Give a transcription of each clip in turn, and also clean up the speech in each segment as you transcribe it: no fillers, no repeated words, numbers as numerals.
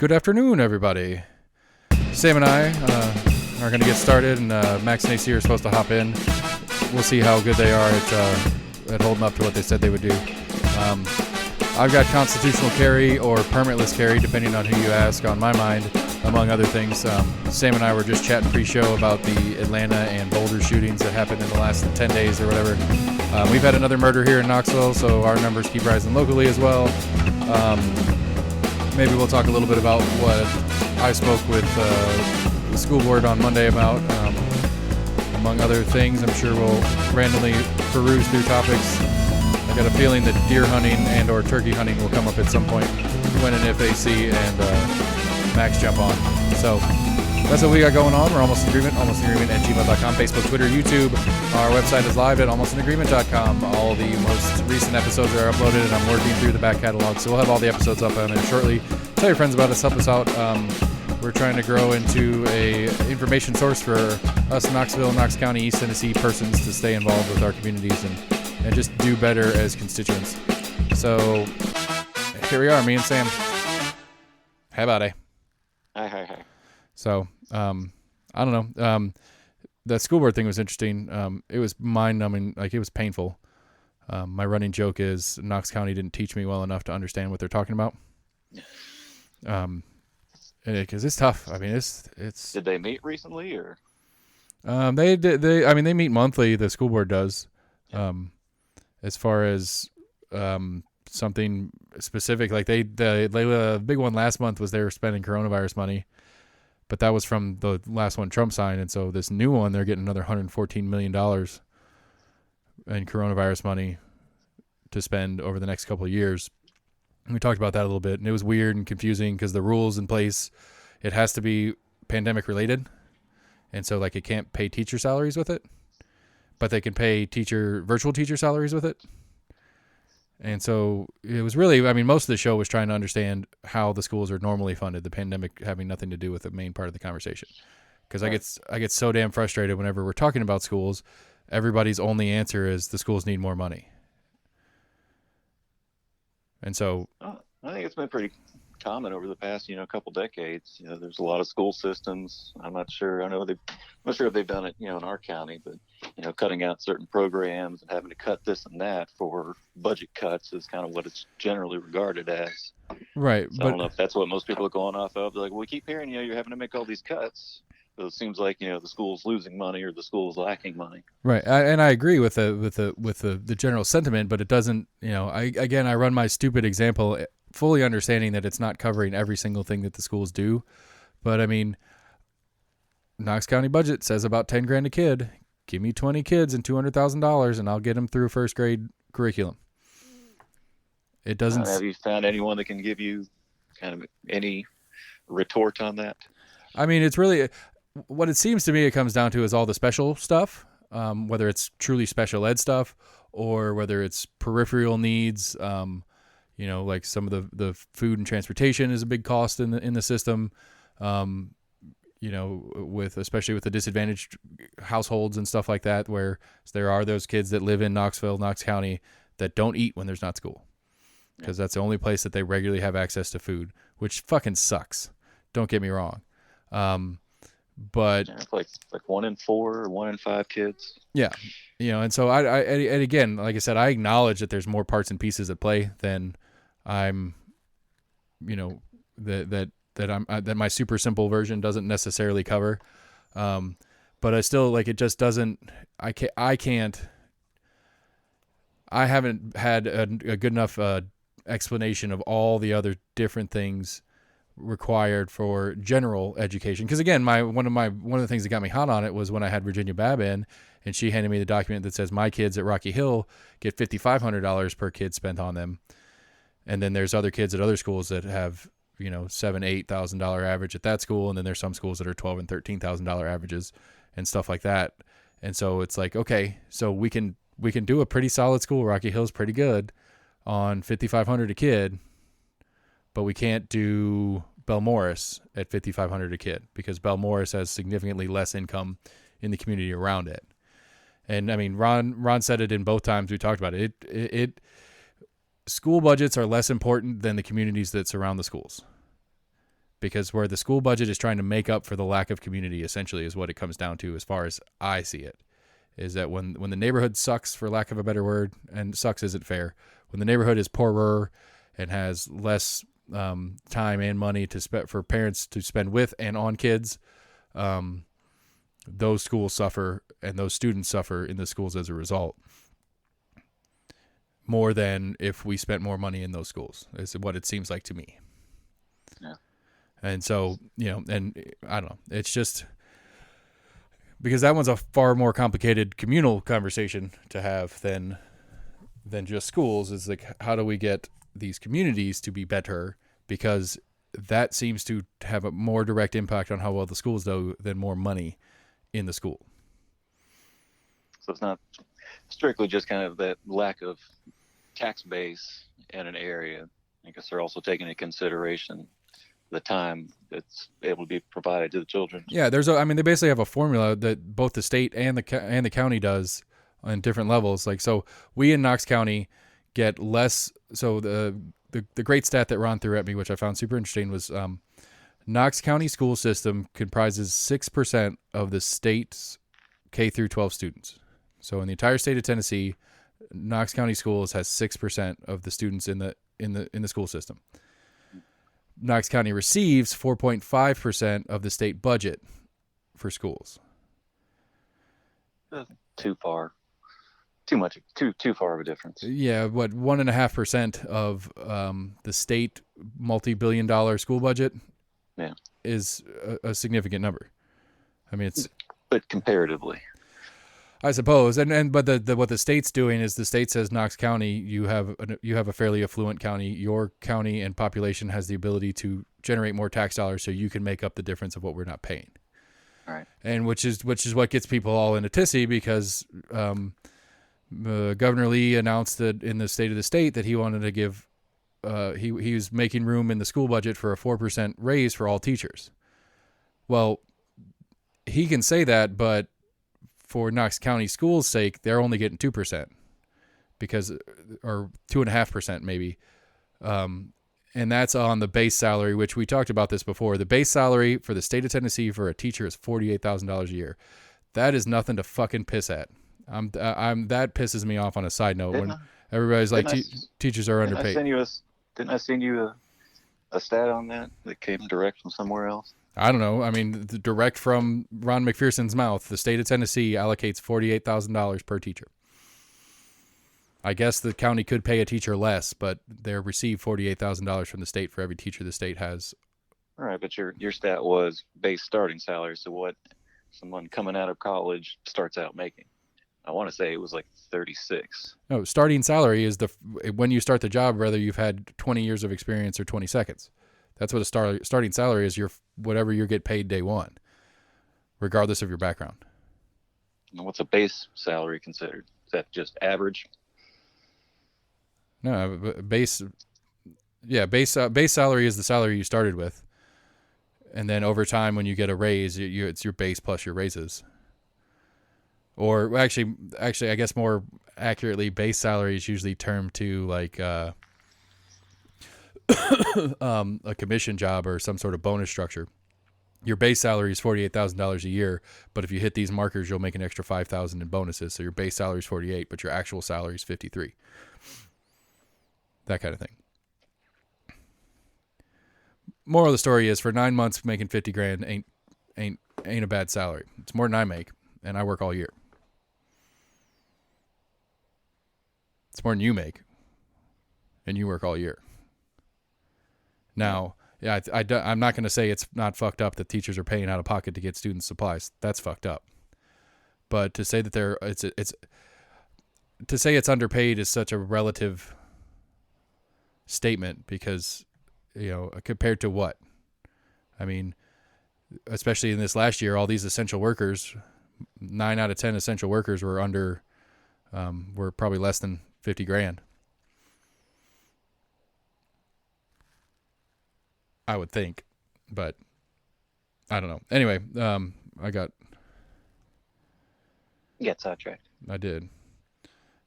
Good afternoon, everybody. Sam and I are going to get started, and Max and AC are supposed to hop in. We'll see how good they are at holding up to what they said they would do. I've got constitutional carry or permitless carry, depending on who you ask, on my mind, among other things. Sam and I were just chatting pre-show about the Atlanta and Boulder shootings that happened in the last 10 days or whatever. We've had another murder here in Knoxville, so our numbers keep rising locally as well. Maybe we'll talk a little bit about what I spoke with the school board on Monday about, among other things. I'm sure we'll randomly peruse through topics. I got a feeling that deer hunting and or turkey hunting will come up at some point when and if AC and Max jump on. So that's what we got going on. We're almost in agreement at gmail.com, Facebook, Twitter, YouTube. Our website is live at almostinagreement.com. All the most recent episodes are uploaded, and I'm working through the back catalog, so we'll have all the episodes up on there shortly. Tell your friends about us, help us out. We're trying to grow into a information source for us Knoxville, Knox County, East Tennessee persons to stay involved with our communities and just do better as constituents. So here we are, me and Sam. Hey, buddy. Hi. So, I don't know. That school board thing was interesting. It was mind-numbing. Like, it was painful. My running joke is Knox County didn't teach me well enough to understand what they're talking about. Because it's tough. I mean, it's. Did they meet recently, or? They meet monthly. The school board does. As far as something specific, like the big one last month was they were spending coronavirus money. But that was from the last one Trump signed, and so this new one, they're getting another $114 million in coronavirus money to spend over the next couple of years. And we talked about that a little bit, and it was weird and confusing because the rules in place, it has to be pandemic related, and so like it can't pay teacher salaries with it, but they can pay virtual teacher salaries with it. And so it was really, most of the show was trying to understand how the schools are normally funded, the pandemic having nothing to do with the main part of the conversation. Because I get so damn frustrated whenever we're talking about schools, everybody's only answer is the schools need more money. And so I think it's been pretty common over the past, couple decades. There's a lot of school systems. I'm not sure. I'm not sure if they've done it, in our county, but cutting out certain programs and having to cut this and that for budget cuts is kind of what it's generally regarded as. Right. So I don't know if that's what most people are going off of. They're like, well, we keep hearing, you're having to make all these cuts. So it seems like, the school's losing money or the school's lacking money. Right. And I agree with the general sentiment, but it doesn't, I run my stupid example fully understanding that it's not covering every single thing that the schools do. But Knox County budget says about $10,000 a kid. Give me 20 kids and $200,000 and I'll get them through first grade curriculum. It doesn't. Have you found anyone that can give you kind of any retort on that? It's really what it seems to me it comes down to is all the special stuff, whether it's truly special ed stuff or whether it's peripheral needs. Like some of the food and transportation is a big cost in the system. Especially with the disadvantaged households and stuff like that, where there are those kids that live in Knoxville, Knox County, that don't eat when there's not school. Because that's the only place that they regularly have access to food, which fucking sucks. Don't get me wrong. But it's like 1 in 4 or 1 in 5 kids. Yeah. And so I again, like I said, I acknowledge that there's more parts and pieces at play than I'm, that my super simple version doesn't necessarily cover. But I still it just doesn't, I haven't had a good enough explanation of all the other different things required for general education. Because again, one of the things that got me hot on it was when I had Virginia Babb in, and she handed me the document that says my kids at Rocky Hill get $5,500 per kid spent on them. And then there's other kids at other schools that have, $7,000-8,000 average at that school. And then there's some schools that are $12,000 and $13,000 averages and stuff like that. And so it's like, okay, so we can do a pretty solid school. Rocky Hill's pretty good on $5,500 a kid, but we can't do Belmorris at $5,500 a kid because Belmorris has significantly less income in the community around it. And Ron said it in both times we talked about it. School budgets are less important than the communities that surround the schools. because where the school budget is trying to make up for the lack of community, essentially, is what it comes down to, as far as I see it. Is that when the neighborhood sucks, for lack of a better word, and sucks isn't fair, when the neighborhood is poorer and has less time and money for parents to spend with and on kids, those schools suffer and those students suffer in the schools as a result, more than if we spent more money in those schools, is what it seems like to me. Yeah. And so, and I don't know, it's just because that one's a far more complicated communal conversation to have than just schools. Is like, how do we get these communities to be better? Because that seems to have a more direct impact on how well the schools do than more money in the school. So it's not strictly just kind of that lack of tax base in an area. I guess they're also taking into consideration the time that's able to be provided to the children. Yeah, they basically have a formula that both the state and the county does on different levels. Like, so we in Knox County get less. So the great stat that Ron threw at me, which I found super interesting, was Knox County school system comprises 6% of the state's K through 12 students. So in the entire state of Tennessee, Knox County Schools has 6% of the students in the school system. Knox County receives 4.5% of the state budget for schools. Too far of a difference. Yeah, 1.5% of the state multi-billion-dollar school budget is a significant number. I mean, but comparatively, I suppose, but what the state's doing is the state says Knox County, you have a fairly affluent county. Your county and population has the ability to generate more tax dollars, so you can make up the difference of what we're not paying. All right. And which is what gets people all in a tizzy, because Governor Lee announced that in the State of the State that he wanted to give he was making room in the school budget for a 4% raise for all teachers. Well, he can say that, but for Knox County schools' sake, they're only getting 2%, or 2.5% maybe. And that's on the base salary, which we talked about this before. The base salary for the state of Tennessee for a teacher is $48,000 a year. That is nothing to fucking piss at. That pisses me off on a side note when everybody's like, teachers are underpaid. Didn't I send you a stat on that came direct from somewhere else? I don't know. I mean, direct from Ron McPherson's mouth, the state of Tennessee allocates $48,000 per teacher. I guess the county could pay a teacher less, but they receive $48,000 from the state for every teacher the state has. All right, but your stat was base starting salary. So what someone coming out of college starts out making? I want to say it was like 36. No, starting salary is when you start the job, whether you've had 20 years of experience or 20 seconds. That's what a starting salary is. Whatever you get paid day one, regardless of your background. And what's a base salary considered? Is that just average? No, base salary is the salary you started with, and then over time, when you get a raise, it's your base plus your raises. Or actually, I guess more accurately, base salary is usually termed to like a commission job or some sort of bonus structure. Your base salary is $48,000 a year, but if you hit these markers, you'll make an extra $5,000 in bonuses. So your base salary is $48,000, but your actual salary is $53,000. That kind of thing. Moral of the story is, for 9 months making $50,000 ain't a bad salary. It's more than I make, and I work all year. It's more than you make, and you work all year. Now, yeah, I'm not going to say it's not fucked up that teachers are paying out of pocket to get students supplies. That's fucked up. But to say that it's underpaid is such a relative statement, because, compared to what? I mean, especially in this last year, all these essential workers, 9 out of 10 essential workers were were probably less than $50,000. I would think, but I don't know. Anyway, I got sidetracked. I did.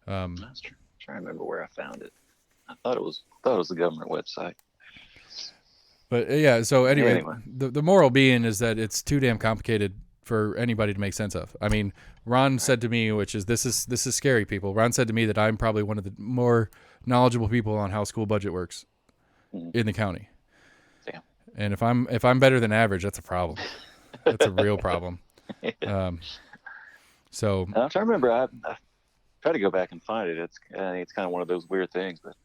I was trying to remember where I found it. I thought it was the government website. But yeah, so anyway, Anyway, the moral being is that it's too damn complicated for anybody to make sense of. I mean, Ron right. said to me, which is this is scary, people. Ron said to me that I'm probably one of the more knowledgeable people on how school budget works Mm, in the county. damn. And if I'm better than average, that's a problem. That's a real problem. Um, so I'm trying to remember. I try to go back and find it. It's kind of one of those weird things, but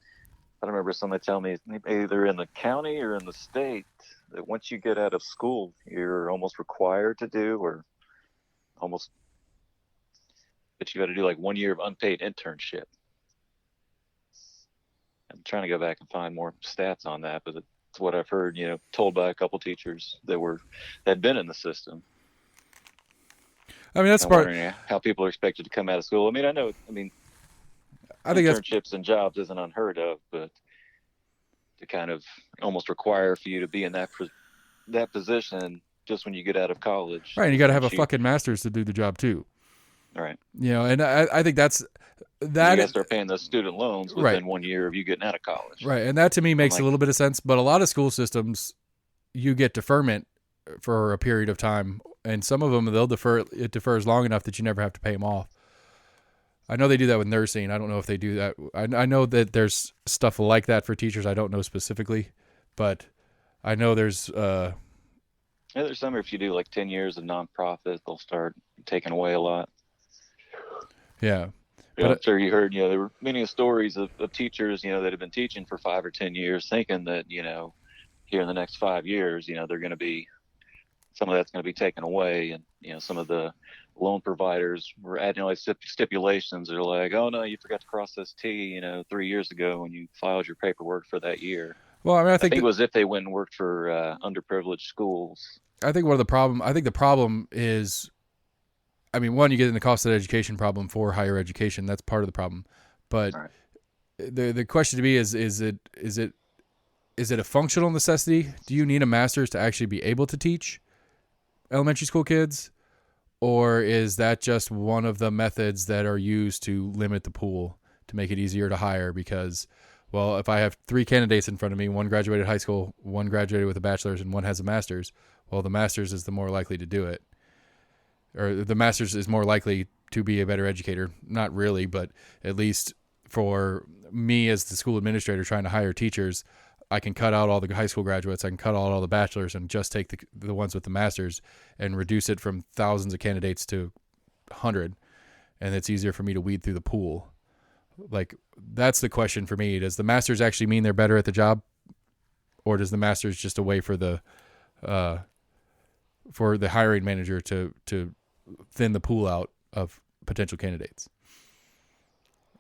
I remember somebody telling me either in the county or in the state that once you get out of school, you're almost required to do, or almost that you got to do like 1 year of unpaid internship. I'm trying to go back and find more stats on that, but it's what I've heard, told by a couple teachers that had been in the system. I mean, that's I'm part. wondering how people are expected to come out of school. I mean, I think that's internships and jobs isn't unheard of, but to kind of almost require for you to be in that position just when you get out of college. right. And you got to have a fucking master's to do the job too. Right. And I think that's that. You got to start paying those student loans right. within 1 year of you getting out of college. Right. And that to me makes like, a little bit of sense. But a lot of school systems, you get deferment for a period of time. And some of them, it defers long enough that you never have to pay them off. I know they do that with nursing. I don't know if they do that. I know that there's stuff like that for teachers. I don't know specifically, but I know there's. There's some, if you do like 10 years of nonprofit, they'll start taking away a lot. Yeah. But I'm sure you heard, there were many stories of teachers, that have been teaching for 5 or 10 years thinking that, here in the next 5 years, they're going to be, some of that's going to be taken away. And, some of the loan providers were adding like stipulations. They're like, oh no, you forgot to cross this T, 3 years ago when you filed your paperwork for that year. Well, I mean, I think it was if they went and worked for underprivileged schools. I think the problem is, I mean, one, you get in the cost of education problem for higher education. That's part of the problem. But right. the question to me is it a functional necessity? Do you need a master's to actually be able to teach elementary school kids? Or is that just one of the methods that are used to limit the pool to make it easier to hire? Because, well, if I have 3 candidates in front of me, one graduated high school, one graduated with a bachelor's, and one has a master's, well, the master's is the more likely to do it. Or the master's is more likely to be a better educator. Not really, but at least for me as the school administrator trying to hire teachers, I can cut out all the high school graduates. I can cut out all the bachelors and just take the ones with the masters and reduce it from thousands of candidates to 100. And it's easier for me to weed through the pool. Like, that's the question for me. Does the masters actually mean they're better at the job? Or does the masters just a way for the hiring manager to thin the pool out of potential candidates?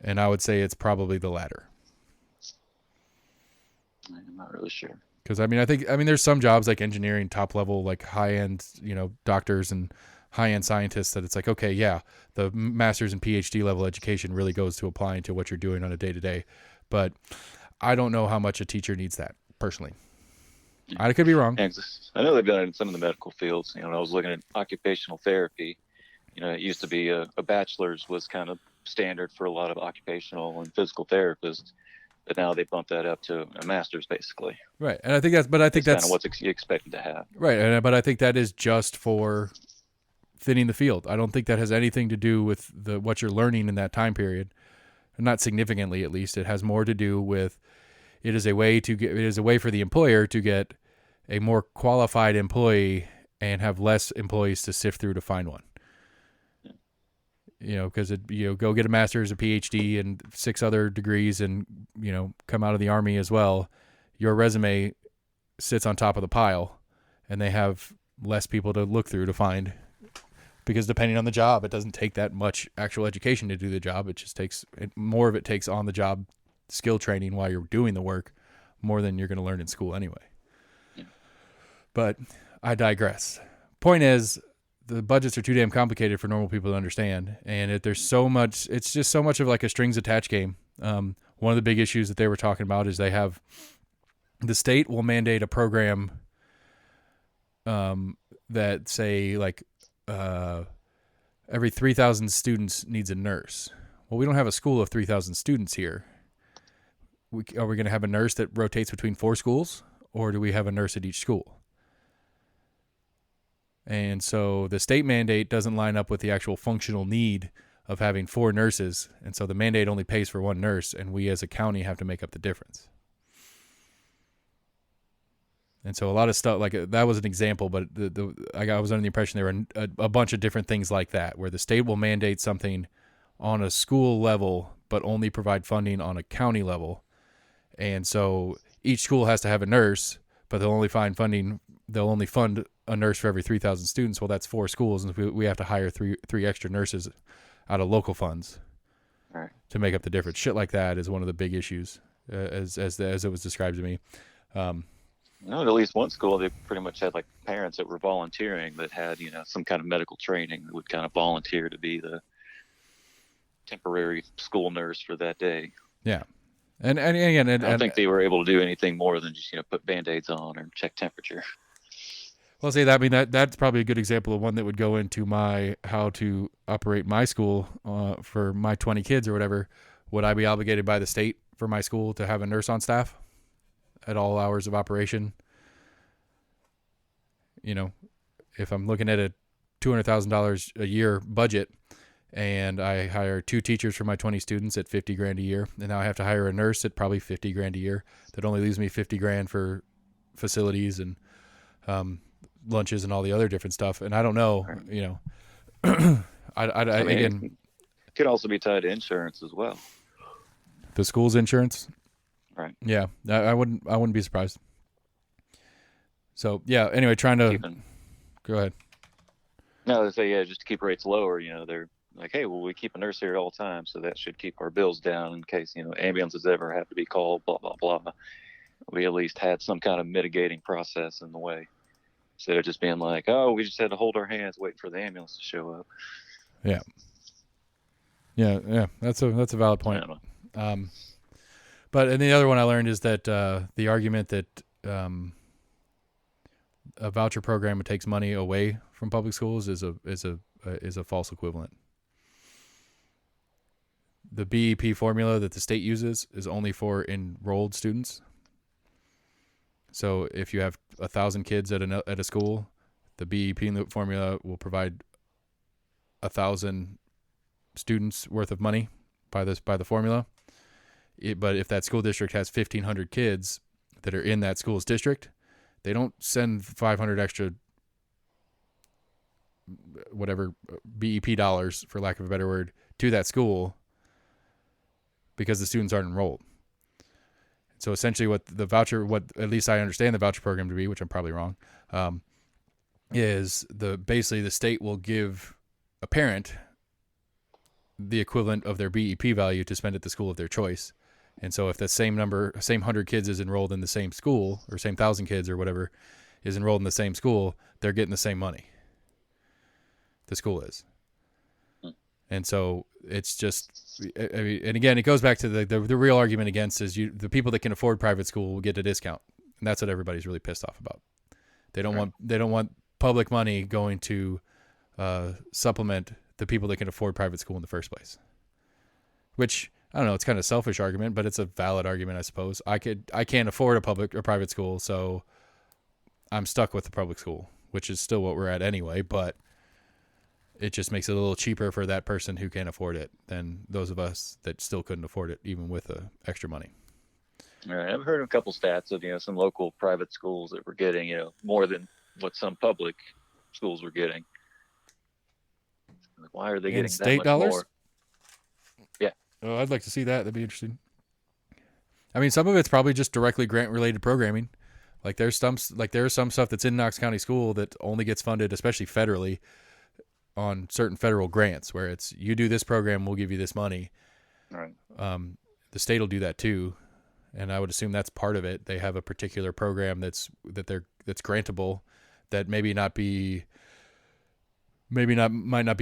And I would say it's probably the latter. I'm not really sure. Because I mean, there's some jobs like engineering, top level, like high end, doctors and high end scientists that it's like, okay, yeah, the master's and PhD level education really goes to applying to what you're doing on a day to day. But I don't know how much a teacher needs that personally. Yeah. I could be wrong. I know they've done it in some of the medical fields. I was looking at occupational therapy. It used to be a bachelor's was kind of standard for a lot of occupational and physical therapists. But now they bumped that up to a master's, basically. Right, and I think that's kind of what's expected to have. Right, but I think that is just for thinning the field. I don't think that has anything to do with what you're learning in that time period, not significantly at least. It has more to do with it is a way for the employer to get a more qualified employee and have less employees to sift through to find one. Because go get a master's, a PhD, and 6 other degrees, and come out of the Army as well. Your resume sits on top of the pile, and they have less people to look through to find. Because depending on the job, it doesn't take that much actual education to do the job. It just takes more of it takes on the job skill training while you're doing the work, more than you're going to learn in school anyway. Yeah. But I digress. Point is, the budgets are too damn complicated for normal people to understand. And there's so much, it's just so much of like a strings attached game. One of the big issues that they were talking about is the state will mandate a program that say like every 3,000 students needs a nurse. Well, we don't have a school of 3,000 students here. Are we going to have a nurse that rotates between 4 schools? or do we have a nurse at each school? And so the state mandate doesn't line up with the actual functional need of having 4 nurses. And so the mandate only pays for 1 nurse, and we as a county have to make up the difference. And so a lot of stuff, like that was an example, but I was under the impression there were a bunch of different things like that, where the state will mandate something on a school level, but only provide funding on a county level. And so each school has to have a nurse, but they'll only fund a nurse for every 3,000 students. Well, that's 4 schools, and we have to hire three extra nurses out of local funds to make up the difference. Shit like that is one of the big issues, as it was described to me. No, at least one school, they pretty much had like parents that were volunteering that had, some kind of medical training that would kind of volunteer to be the temporary school nurse for that day. Yeah. And again, I don't think they were able to do anything more than just, put Band-Aids on or check temperature. Well, see, that's probably a good example of one that would go into my how to operate my school for my 20 kids or whatever. Would I be obligated by the state for my school to have a nurse on staff at all hours of operation? If I'm looking at a $200,000 a year budget and I hire 2 teachers for my 20 students at $50,000 a year, and now I have to hire a nurse at probably $50,000 a year, that only leaves me $50,000 for facilities and lunches and all the other different stuff. And I don't know, again, it could also be tied to insurance as well. The school's insurance. Right. Yeah. I wouldn't be surprised. So yeah, anyway, trying to go ahead. No, they say, just to keep rates lower, they're like, hey, well, we keep a nurse here all the time, so that should keep our bills down in case, ambulances ever have to be called, blah, blah, blah. We at least had some kind of mitigating process in the way. Instead of just being like, oh, we just had to hold our hands waiting for the ambulance to show up. Yeah. Yeah. That's a valid point. But and the other one I learned is that the argument that a voucher program takes money away from public schools is a false equivalent. The BEP formula that the state uses is only for enrolled students. So if you have 1,000 kids at a school, the BEP formula will provide 1,000 students worth of money by the formula. But if that school district has 1,500 kids that are in that school's district, they don't send 500 extra whatever BEP dollars, for lack of a better word, to that school because the students aren't enrolled. So essentially what at least I understand the voucher program to be, which I'm probably wrong, is basically the state will give a parent the equivalent of their BEP value to spend at the school of their choice. And so if the same 100 kids is enrolled in the same school, or same 1,000 kids or whatever is enrolled in the same school, they're getting the same money. The school is. And so it's just, and again, it goes back to the real argument against is the people that can afford private school will get a discount. And that's what everybody's really pissed off about. They don't want public money going to supplement the people that can afford private school in the first place. Which, I don't know, it's kind of a selfish argument, but it's a valid argument, I suppose. I can't afford a private school, so I'm stuck with the public school, which is still what we're at anyway, but it just makes it a little cheaper for that person who can't afford it than those of us that still couldn't afford it, even with the extra money. All right. I've heard a couple stats of, some local private schools that were getting, more than what some public schools were getting. Like, why are they getting state that much dollars? more? Yeah. Oh, I'd like to see that. That'd be interesting. I mean, some of it's probably just directly grant related programming. Like there's some stuff that's in Knox County School that only gets funded, especially federally, on certain federal grants where it's, you do this program, we'll give you this money. All right. The state will do that too. And I would assume that's part of it. They have a particular program that's grantable that might not be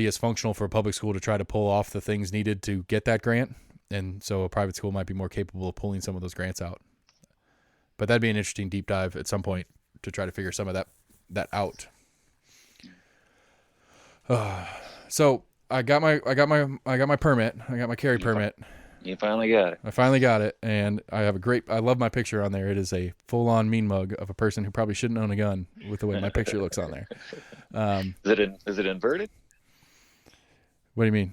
as functional for a public school to try to pull off the things needed to get that grant. And so a private school might be more capable of pulling some of those grants out. But that'd be an interesting deep dive at some point to try to figure some of that out. So I got my permit. I got my carry permit. You finally got it. I finally got it, and I love my picture on there. It is a full-on mean mug of a person who probably shouldn't own a gun with the way my picture looks on there. Is it inverted? What do you mean?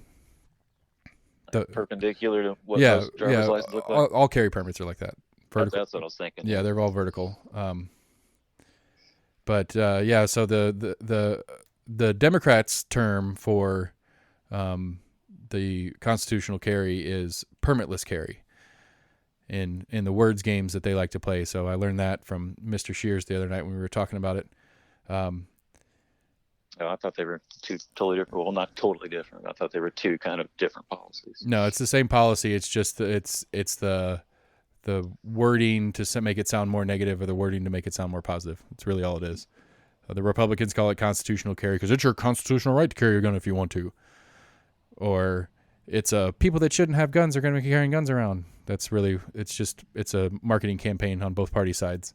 Perpendicular to what Yeah, most yeah. driver's licenses look like? All carry permits are like that. Vertical. That's what I was thinking. Yeah, they're all vertical. But yeah, so the Democrats' term for the constitutional carry is permitless carry in the words games that they like to play. So I learned that from Mr. Shears the other night when we were talking about it. Oh, I thought they were two totally different. Well, not totally different. I thought they were two kind of different policies. No, it's the same policy. It's just it's the wording to make it sound more negative or the wording to make it sound more positive. It's really all it is. The Republicans call it constitutional carry because it's your constitutional right to carry your gun if you want to. Or it's people that shouldn't have guns are going to be carrying guns around. That's really, it's a marketing campaign on both party sides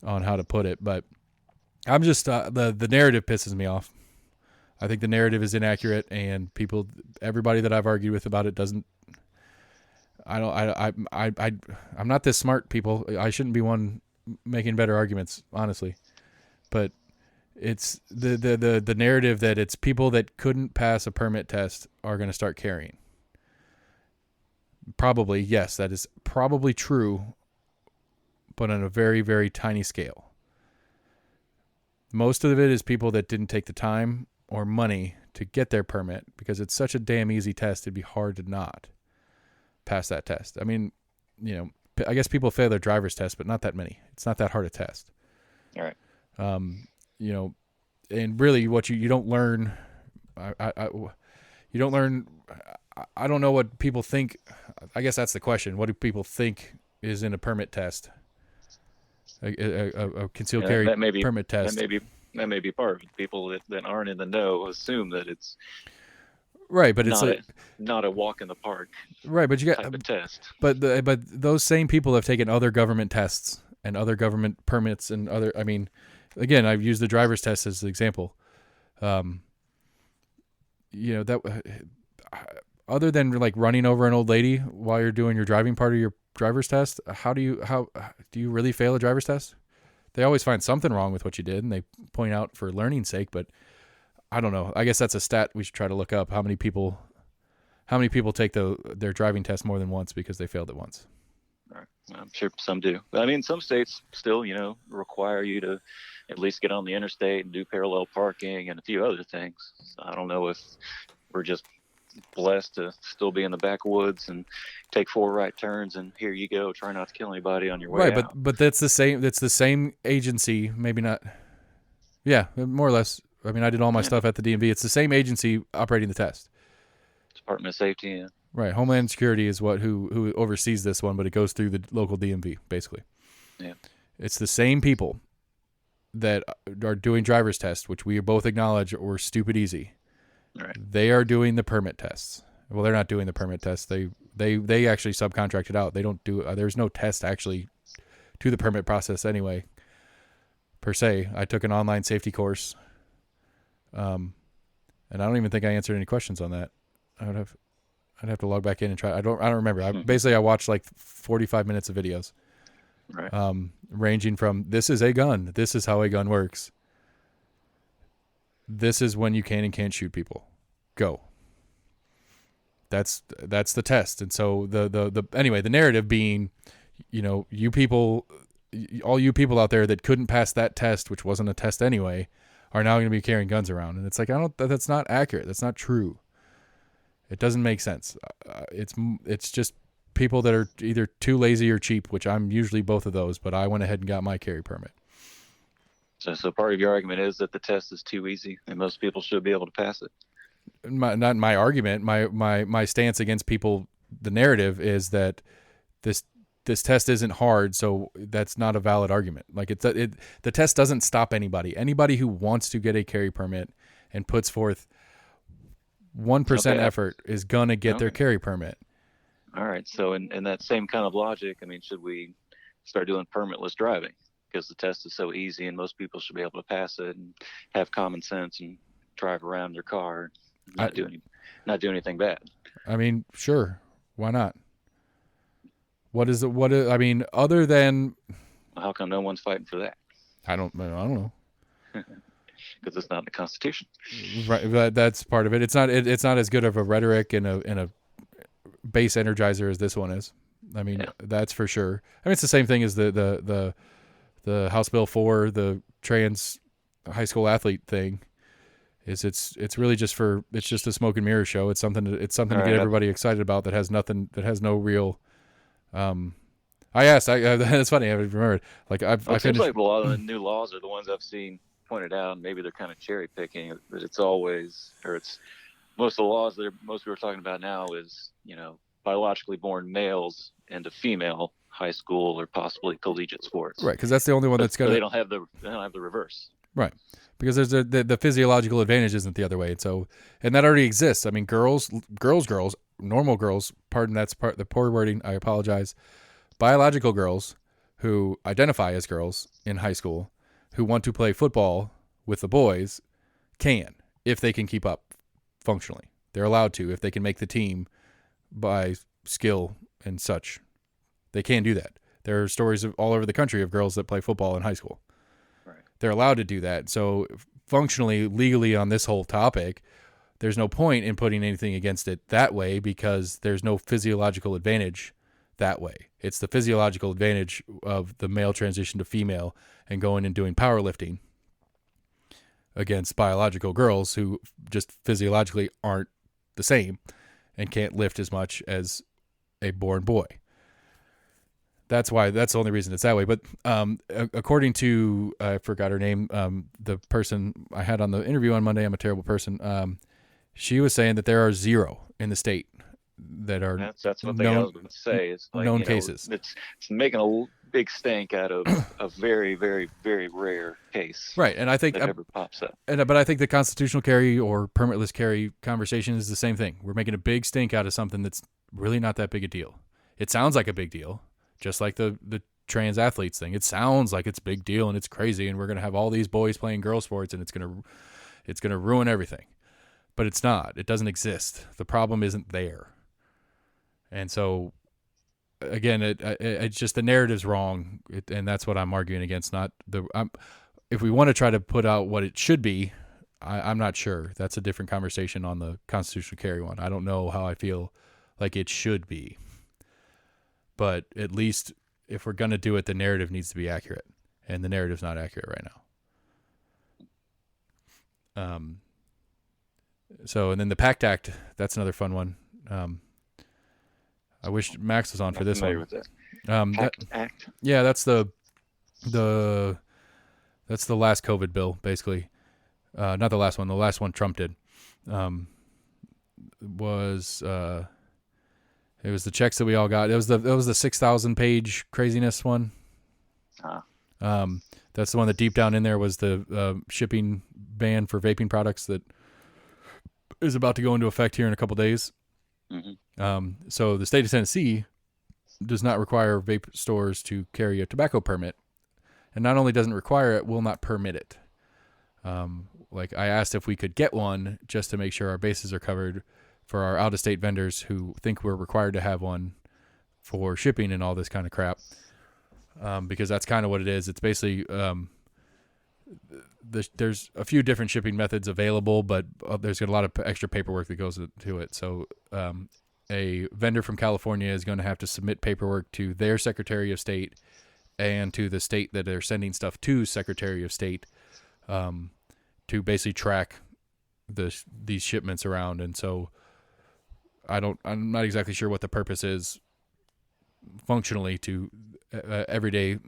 on how to put it. But I'm just, the narrative pisses me off. I think the narrative is inaccurate, and everybody that I've argued with about it doesn't, I'm not this smart, people. I shouldn't be one making better arguments, honestly. But it's the narrative that it's people that couldn't pass a permit test are going to start carrying. Probably, yes, that is probably true, but on a very, very tiny scale. Most of it is people that didn't take the time or money to get their permit because it's such a damn easy test. It'd be hard to not pass that test. I mean, I guess people fail their driver's test, but not that many. It's not that hard a test. All right. And really what you don't learn, you don't learn, I don't know what people think. I guess that's the question. What do people think is in a permit test? A concealed carry permit test. That may be part of it. People that aren't in the know assume that it's right, but not it's not a walk in the park. Right, but you got type of test. But those same people have taken other government tests and other government permits and other. I mean, again, I've used the driver's test as an example. That other than like running over an old lady while you're doing your driving part of your driver's test, how do you really fail a driver's test? They always find something wrong with what you did and they point out for learning's sake, but I don't know. I guess that's a stat we should try to look up. How many people take their driving test more than once because they failed it once? Right. I'm sure some do. I mean, some states still, require you to at least get on the interstate and do parallel parking and a few other things. So I don't know if we're just blessed to still be in the backwoods and take 4 right turns and here you go, try not to kill anybody on your way out. Right, but that's the same agency, maybe not. Yeah, more or less. I mean, I did all my stuff at the DMV. It's the same agency operating the test. Department of Safety, yeah. Right, Homeland Security is who oversees this one, but it goes through the local DMV, basically. Yeah. It's the same people that are doing driver's tests, which we both acknowledge were stupid easy. Right. They are doing the permit tests. Well, they're not doing the permit tests. They actually subcontract it out. They don't do. There's no test actually to the permit process anyway. Per se, I took an online safety course, and I don't even think I answered any questions on that. I'd have to log back in and try. I don't remember. I watched like 45 minutes of videos, right. Ranging from this is a gun, this is how a gun works, this is when you can and can't shoot people, go. That's the test. And so the narrative being, you people, all you people out there that couldn't pass that test, which wasn't a test anyway, are now going to be carrying guns around. And it's like, that's not accurate. That's not true. It doesn't make sense. It's just people that are either too lazy or cheap, which I'm usually both of those, but I went ahead and got my carry permit. So part of your argument is that the test is too easy and most people should be able to pass it. Not my argument. My stance against people, the narrative is that this test isn't hard, so that's not a valid argument. Like the test doesn't stop anybody. Anybody who wants to get a carry permit and puts forth 1% effort is gonna get their carry permit. All right. So in that same kind of logic, I mean, should we start doing permitless driving? Because the test is so easy and most people should be able to pass it and have common sense and drive around their car and not do anything bad. I mean, sure. Why not? I mean, other than How come no one's fighting for that? I don't know. Because it's not in the Constitution. Right, that's part of it. It's not as good of a rhetoric and a base energizer as this one is. I mean, that's for sure. I mean, it's the same thing as the House Bill 4, the trans high school athlete thing. It's really just a smoke and mirror show. It's something to get everybody excited about that has no real. I asked. That's funny. I remembered. Like I seems like a lot of the new laws are the ones I've seen pointed out. And maybe they're kind of cherry picking, but it's most of the laws that most people are talking about now is biologically born males into female high school or possibly collegiate sports. Right, because that's the only one that's got. They don't have the reverse. Right, because there's the physiological advantage isn't the other way, and that already exists. I mean, girls, normal girls. Pardon, that's the poor wording. I apologize. Biological girls who identify as girls in high school who want to play football with the boys can, if they can keep up functionally. They're allowed to if they can make the team by skill and such. They can do that. There are stories all over the country of girls that play football in high school. Right. They're allowed to do that. So functionally, legally on this whole topic, there's no point in putting anything against it that way because there's no physiological advantage that way. It's the physiological advantage of the male transition to female and going and doing powerlifting against biological girls who just physiologically aren't the same and can't lift as much as a born boy. That's the only reason it's that way. But according to, I forgot her name, the person I had on the interview on Monday, I'm a terrible person. She was saying that there are 0 in the state that are that's what I was going to say. It's like, known cases. It's making a big stink out of a very, very, very rare case. Right, and I think that ever pops up. But I think the constitutional carry or permitless carry conversation is the same thing. We're making a big stink out of something that's really not that big a deal. It sounds like a big deal, just like the trans athletes thing. It sounds like it's a big deal and it's crazy, and we're going to have all these boys playing girl sports, and it's going to ruin everything. But it's not. It doesn't exist. The problem isn't there. And so, again, it's just the narrative's wrong, and that's what I'm arguing against. If we want to try to put out what it should be, I'm not sure. That's a different conversation on the constitutional carry one. I don't know how I feel like it should be. But at least if we're going to do it, the narrative needs to be accurate, and the narrative's not accurate right now. So, and then the PACT Act, that's another fun one. I wish Max was on for this one. With that. PACT Act? Yeah, that's the last COVID bill, basically. Not the last one. The last one Trump did. It was the checks that we all got. It was the 6,000 page craziness one. That's the one that deep down in there was the shipping ban for vaping products that is about to go into effect here in a couple days. Mm-hmm. So the state of Tennessee does not require vape stores to carry a tobacco permit, and not only doesn't require it, will not permit it. Like I asked if we could get one just to make sure our bases are covered for our out-of-state vendors who think we're required to have one for shipping and all this kind of crap. Because that's kind of what it is. It's basically there's a few different shipping methods available, but there's a lot of extra paperwork that goes to it. So a vendor from California is going to have to submit paperwork to their Secretary of State and to the state that they're sending stuff to, Secretary of State, to basically track these shipments around. And so I'm not exactly sure what the purpose is functionally to everyday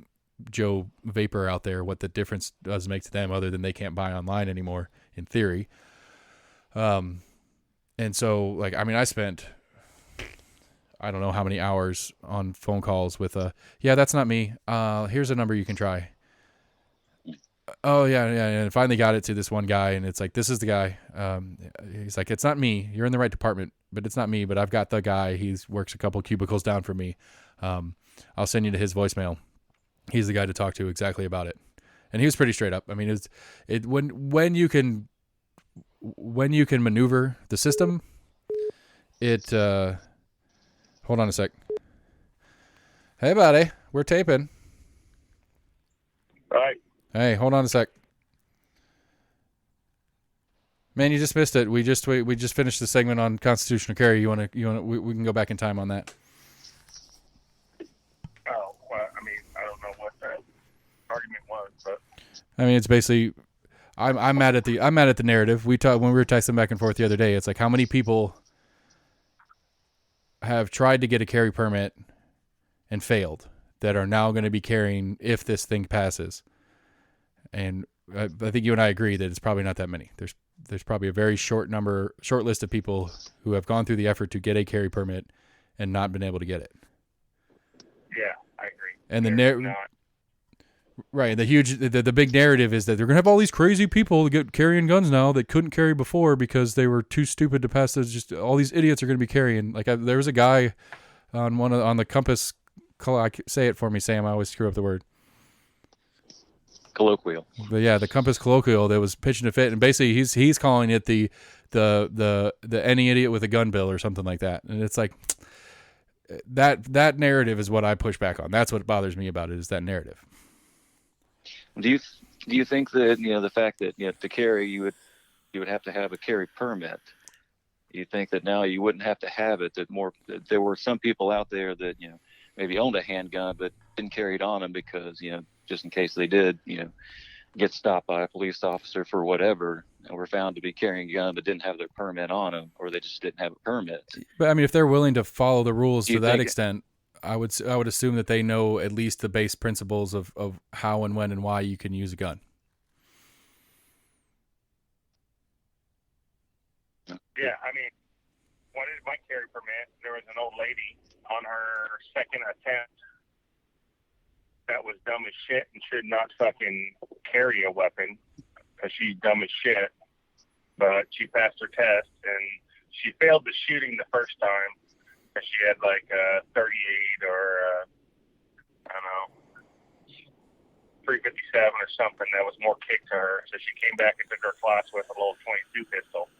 Joe Vapor out there, what the difference does make to them other than they can't buy online anymore in theory. And so like, I mean, I spent, I don't know how many hours on phone calls with yeah, that's not me. Here's a number you can try. Oh yeah. And finally got it to this one guy, and it's like, this is the guy. He's like, it's not me. You're in the right department, but it's not me, but I've got the guy. He works a couple cubicles down from me. I'll send you to his voicemail. He's the guy to talk to exactly about it. And he was pretty straight up. I mean, when you can maneuver the system, Hold on a sec. Hey, buddy. We're taping. Right. Hey, hold on a sec. Man, you just missed it. We just finished the segment on constitutional carry. You want to we can go back in time on that. Oh, well, I mean, I don't know what that argument was, but I mean, it's basically I'm mad at the narrative. We talked when we were texting back and forth the other day. It's like how many people have tried to get a carry permit and failed that are now going to be carrying if this thing passes. And I think you and I agree that it's probably not that many. There's probably a very short list of people who have gone through the effort to get a carry permit and not been able to get it. yeah, I agree. And Right. the big narrative is that they're going to have all these crazy people get carrying guns now that couldn't carry before because they were too stupid to pass those. Just all these idiots are going to be carrying. Like there was a guy on the Compass. Say it for me, Sam. I always screw up the word. Colloquial. But yeah, the Compass colloquial that was pitching a fit, and basically he's calling it the any idiot with a gun bill or something like that. And it's like that narrative is what I push back on. That's what bothers me about it is that narrative. Do you think that the fact that to carry you would have to have a carry permit? You think that now you wouldn't have to have it? That there were some people out there that maybe owned a handgun but didn't carry it on them because just in case they did get stopped by a police officer for whatever and were found to be carrying a gun but didn't have their permit on them, or they just didn't have a permit. But I mean, if they're willing to follow the rules to that extent, I would assume that they know at least the base principles of how and when and why you can use a gun. Yeah, I mean, when I did my carry permit, there was an old lady on her second attempt that was dumb as shit and should not fucking carry a weapon because she's dumb as shit. But she passed her test and she failed the shooting the first time because she had like a 38 or I don't know, 357 or something that was more kick to her. So she came back and took her class with a little 22 pistol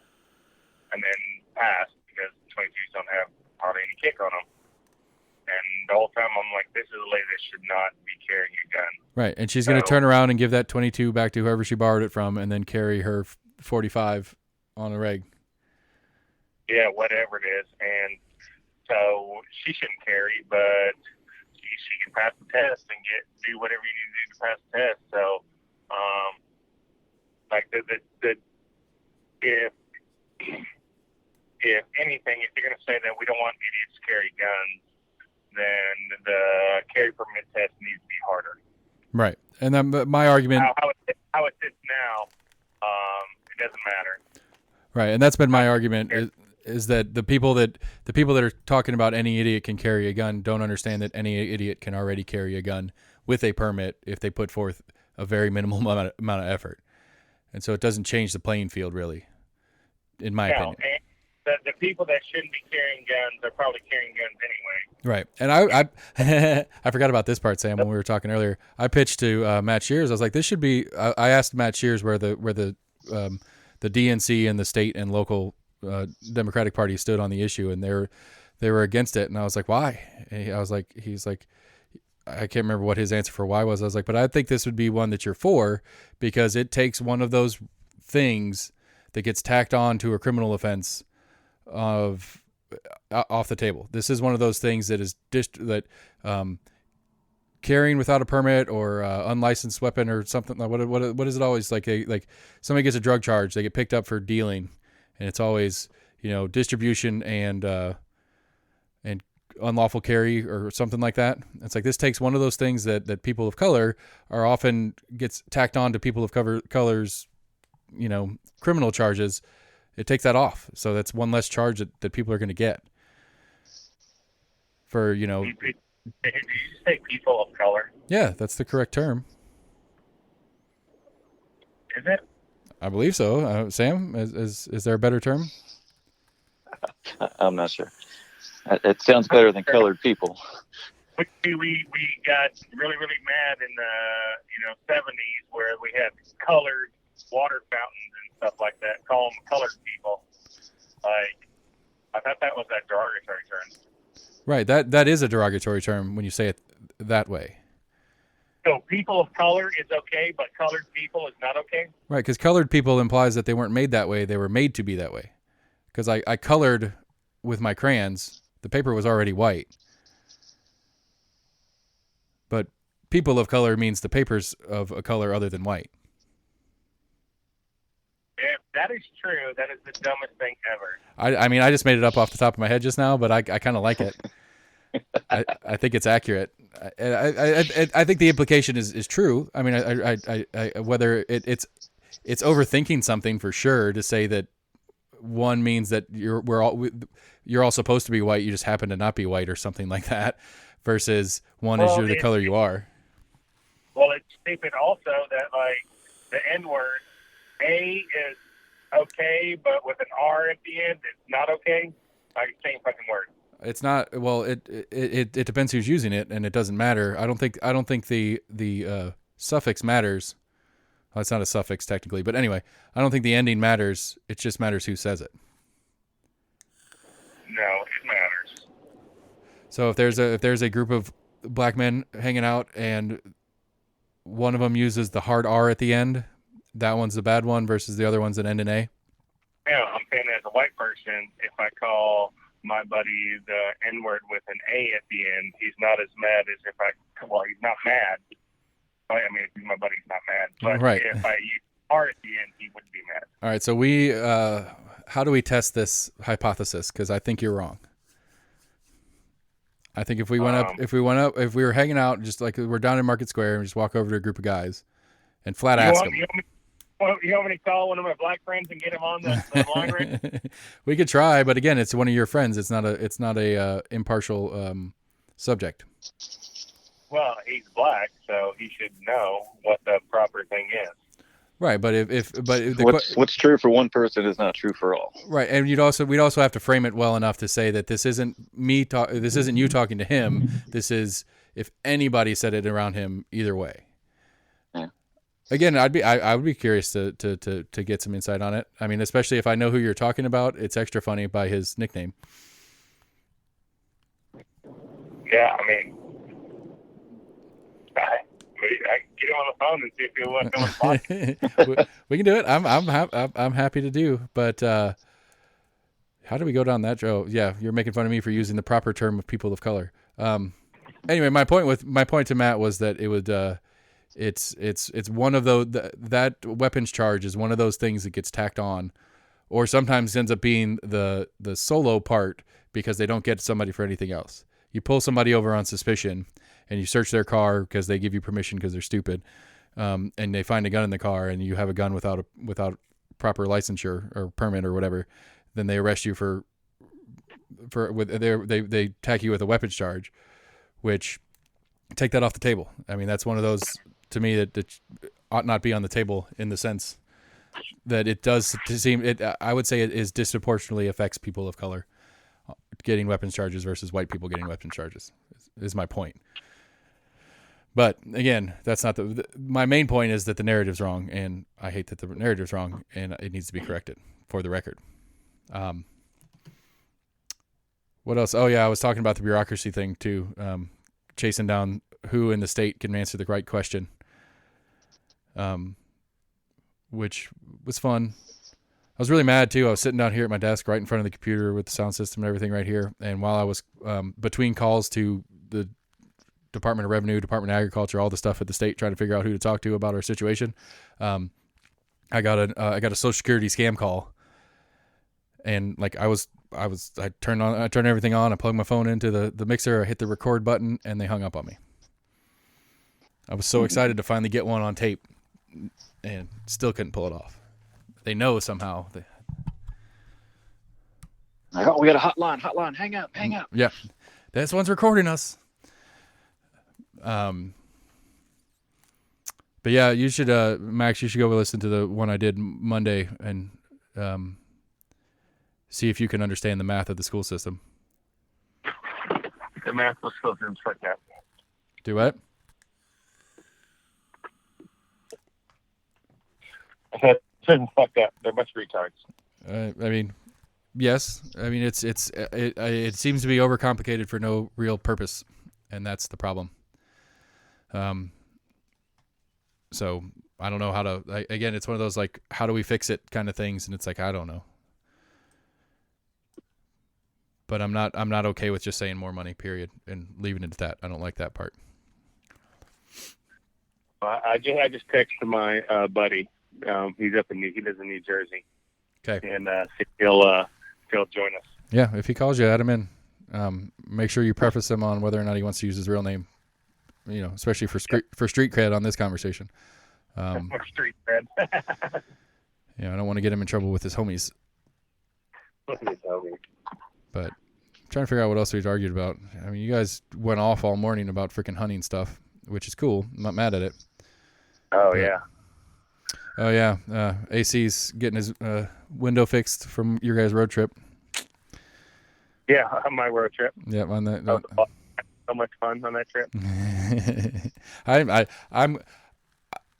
and then passed because 22s don't have hardly any kick on them. And the whole time I'm like, this is a lady that should not be carrying a gun. Right, and she's going to turn around and give that 22 back to whoever she borrowed it from and then carry her 45 on a reg. Yeah, whatever it is. And so she shouldn't carry, but she can pass the test and do whatever you need to do to pass the test. So, like if anything, if you're going to say that we don't want idiots to carry guns, then the carry permit test needs to be harder. Right, and then my argument how it sits now, it doesn't matter. Right, and that's been my argument is that the people that are talking about any idiot can carry a gun don't understand that any idiot can already carry a gun with a permit if they put forth a very minimal amount of effort, and so it doesn't change the playing field really, in my opinion. And the people that shouldn't be carrying guns are probably carrying guns anyway. Right, and I I forgot about this part, Sam, when we were talking earlier. I pitched to Matt Shears. I was like, this should be. I asked Matt Shears where the DNC and the state and local Democratic Party stood on the issue, and they were against it. And I was like, why? And he's like, I can't remember what his answer for why was. I was like, but I think this would be one that you're for because it takes one of those things that gets tacked on to a criminal offense off the table. This is one of those things that is carrying without a permit or unlicensed weapon or something. What is it always like? Like somebody gets a drug charge, they get picked up for dealing, and it's always distribution and unlawful carry or something like that. It's like this takes one of those things that people of color are often gets tacked on to people of color's criminal charges. It takes that off, so that's one less charge that people are going to get for Did you say people of color? Yeah, that's the correct term. Is it? I believe so. Sam, is there a better term? I'm not sure. It sounds better than colored people. We got really mad in the 70s where we had colored water fountains and stuff like that. Call them colored people. Like I thought that was that derogatory term. Right. That is a derogatory term when you say it that way. So people of color is okay, but colored people is not okay? Right, because colored people implies that they weren't made that way. They were made to be that way. Because I colored with my crayons. The paper was already white. But people of color means the paper's of a color other than white. If that is true, that is the dumbest thing ever. I mean, I just made it up off the top of my head just now, but I kind of like it. I think it's accurate. I think the implication is true. I mean, I whether it's overthinking something for sure to say that one means that you're all supposed to be white, you just happen to not be white or something like that, versus one is you're the color you are. Well, it's stupid also that like the N word, A is okay, but with an R at the end, it's not okay. Like same fucking word. It's not. Well, it depends who's using it, and it doesn't matter. I don't think the suffix matters. Well, it's not a suffix technically, but anyway, I don't think the ending matters. It just matters who says it. No, it matters. So if there's a group of black men hanging out and one of them uses the hard R at the end, that one's the bad one versus the other one's an end in A. Yeah, I'm saying as a white person, if I call my buddy the N-word with an A at the end, he's not as mad as if he's not mad. I mean, if my buddy's not mad. But right. If I use R at the end, he wouldn't be mad. All right, so how do we test this hypothesis? Because I think you're wrong. I think if we were hanging out, just like we're down in Market Square, and just walk over to a group of guys and flat ask them. You want me to call one of my black friends and get him on the line right? We could try, but again, it's one of your friends. It's not a impartial subject. Well, he's black, so he should know what the proper thing is. Right, but what's true for one person is not true for all. Right, and we'd also have to frame it well enough to say that this isn't this isn't you talking to him. This is if anybody said it around him, either way. Yeah. Again, I would be curious to get some insight on it. I mean, especially if I know who you're talking about, it's extra funny by his nickname. Yeah, I mean, I get him on the phone and see if he'll want to talk. We can do it. I'm happy to do. But how do we go down that road? Yeah, you're making fun of me for using the proper term of people of color. Anyway, my point to Matt was that it would. It's one of those that weapons charge is one of those things that gets tacked on, or sometimes ends up being the solo part because they don't get somebody for anything else. You pull somebody over on suspicion, and you search their car because they give you permission because they're stupid, and they find a gun in the car, and you have a gun without proper licensure or permit or whatever. Then they arrest you they tack you with a weapons charge, which take that off the table. I mean, that's one of those to me that ought not be on the table in the sense that it does seem it. I would say it is disproportionately affects people of color getting weapons charges versus white people getting weapons charges is my point. But again, that's not my main point is that the narrative's wrong, and I hate that the narrative's wrong, and it needs to be corrected for the record. What else? Oh yeah, I was talking about the bureaucracy thing too. Chasing down who in the state can answer the right question, which was fun. I was really mad too. I was sitting down here at my desk right in front of the computer with the sound system and everything right here. And while I was between calls to the Department of Revenue, Department of Agriculture, all the stuff at the state, trying to figure out who to talk to about our situation, I got a Social Security scam call, and like I turned everything on. I plugged my phone into the mixer. I hit the record button, and they hung up on me. I was so excited to finally get one on tape, and still couldn't pull it off. They know somehow. Oh, we got a hotline. Hang up. Yeah, this one's recording us. But yeah, you should, Max. You should go listen to the one I did Monday and see if you can understand the math of the school system. The math of the school system's fucked up. Do what? I said, fucked up. They're a bunch of retards. I mean, Yes, I mean it seems to be overcomplicated for no real purpose, and that's the problem. So I don't know how to. Again, it's one of those like, how do we fix it kind of things, and it's like, I don't know. But I'm not okay with just saying more money, period, and leaving it at that. I don't like that part. I just texted my buddy. He lives in New Jersey. Okay. And he'll join us. Yeah, if he calls you, add him in. Make sure you preface him on whether or not he wants to use his real name. Especially for street cred on this conversation. For street cred. I don't want to get him in trouble with his homies. But I'm trying to figure out what else we've argued about. I mean, you guys went off all morning about freaking hunting stuff, which is cool. I'm not mad at it. Oh, yeah. Oh, yeah. AC's getting his window fixed from your guys' road trip. Yeah, on my road trip. Yeah, on that. So much fun on that trip.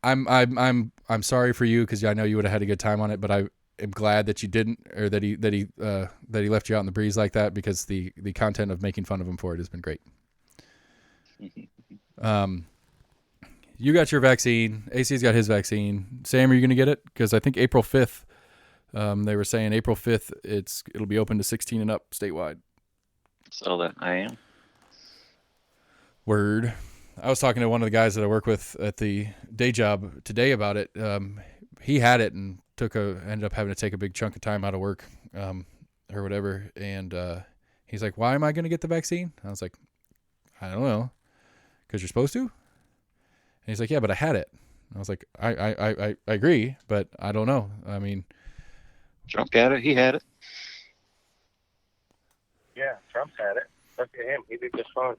I'm sorry for you, because I know you would have had a good time on it, but I am glad that you didn't, or that he left you out in the breeze like that, because the content of making fun of him for it has been great. You got your vaccine. AC's got his vaccine. Sam, are you going to get it? Because I think April 5th, they were saying April 5th, it'll be open to 16 and up statewide. So that I am. Word. I was talking to one of the guys that I work with at the day job today about it. He had it and ended up having to take a big chunk of time out of work, or whatever. And he's like, "Why am I going to get the vaccine?" I was like, "I don't know, because you're supposed to." And he's like, "Yeah, but I had it." I was like, I agree, but I don't know. I mean, Trump got it. He had it. Yeah, Trump's had it. Look at him. He did just fine.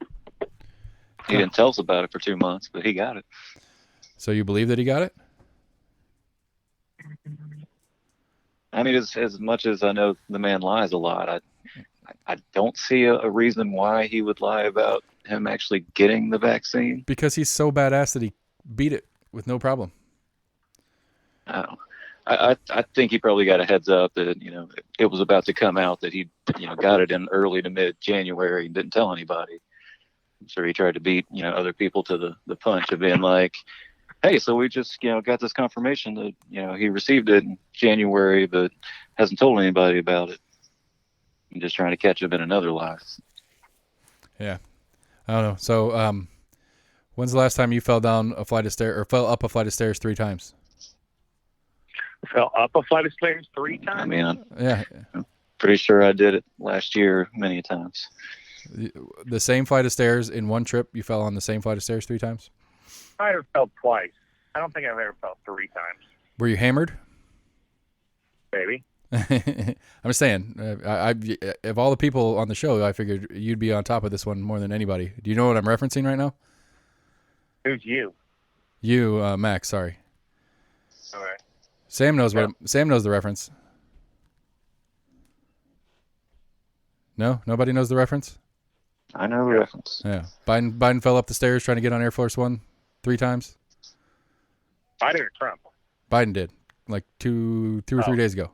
He didn't tell us about it for 2 months, but he got it. So you believe that he got it? I mean, as much as I know the man lies a lot, I don't see a reason why he would lie about him actually getting the vaccine. Because he's so badass that he beat it with no problem. I think he probably got a heads up that it was about to come out that he got it in early to mid January and didn't tell anybody. I'm sure he tried to beat other people to the punch of being like, hey, so we just got this confirmation that he received it in January but hasn't told anybody about it. I'm just trying to catch him in another lie. Yeah, I don't know. So when's the last time you fell down a flight of stairs, or fell up a flight of stairs 3 times? Fell up a flight of stairs 3 times? I mean, I'm pretty sure I did it last year many times. The same flight of stairs in one trip? You fell on the same flight of stairs 3 times? I have fell twice. I don't think I've ever fell 3 times. Were you hammered? Maybe. I'm just saying, of all the people on the show, I figured you'd be on top of this one more than anybody. Do you know what I'm referencing right now? Who's you? You, Max, sorry. All right. Sam knows Sam knows the reference. No? Nobody knows the reference? I know the reference. Yeah. Biden fell up the stairs trying to get on Air Force One 3 times? Biden or Trump? Biden did, like 2 or 3 days ago.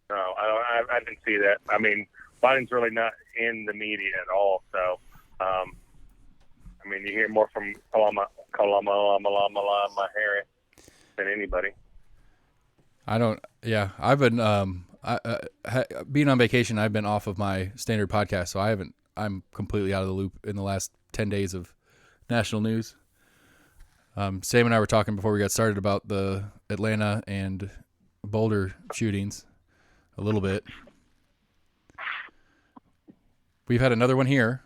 No, I didn't see that. I mean, Biden's really not in the media at all. So, I mean, you hear more from Kalama Harris than anybody. I've been being on vacation. I've been off of my standard podcast, so I'm completely out of the loop in the last 10 days of national news. Sam and I were talking before we got started about the Atlanta and Boulder shootings a little bit. We've had another one here,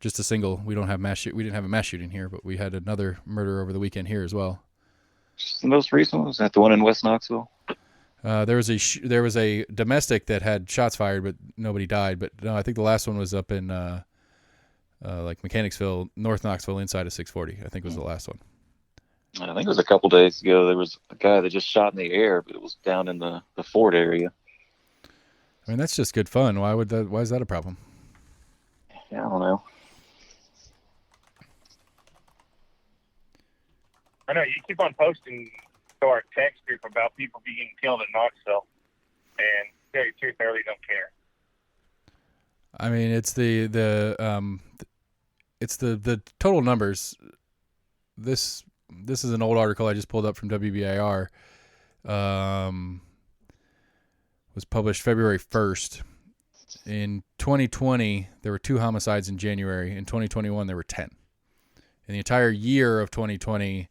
just a single. We didn't have a mass shooting here, but we had another murder over the weekend here as well. The most recent one, was that the one in West Knoxville? There was a domestic that had shots fired, but nobody died. But no, I think the last one was up in like Mechanicsville, North Knoxville, inside of 640. I think was the last one. I think it was a couple days ago. There was a guy that just shot in the air, but it was down in the Ford area. I mean, that's just good fun. Why is that a problem? Yeah, I don't know. I know you keep on posting to our text group about people being killed in Knoxville, and tell you the truth, I really don't care. I mean, it's the total numbers. This is an old article I just pulled up from WBIR. Was published February 1st. In 2020, there were 2 homicides in January. In 2021, there were 10. In the entire year of 2020,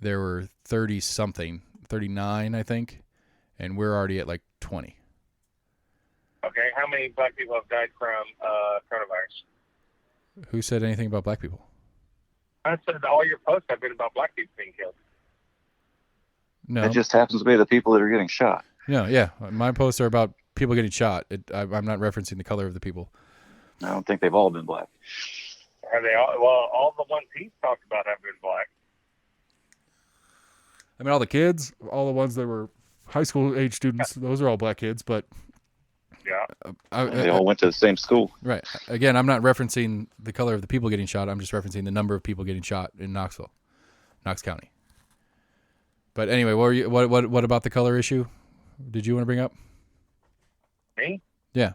there were 30-something, 39, I think, and we're already at like 20. Okay, how many black people have died from coronavirus? Who said anything about black people? I said all your posts have been about black people being killed. No. It just happens to be the people that are getting shot. No, yeah. My posts are about people getting shot. I'm not referencing the color of the people. I don't think they've all been black. Are they all? Well, all the ones he's talked about have been black. I mean, all the kids, all the ones that were high school age students, those are all black kids, but Yeah. They all went to the same school. Right. Again, I'm not referencing the color of the people getting shot. I'm just referencing the number of people getting shot in Knox County. But anyway, what about the color issue? Did you want to bring up? Me? Yeah.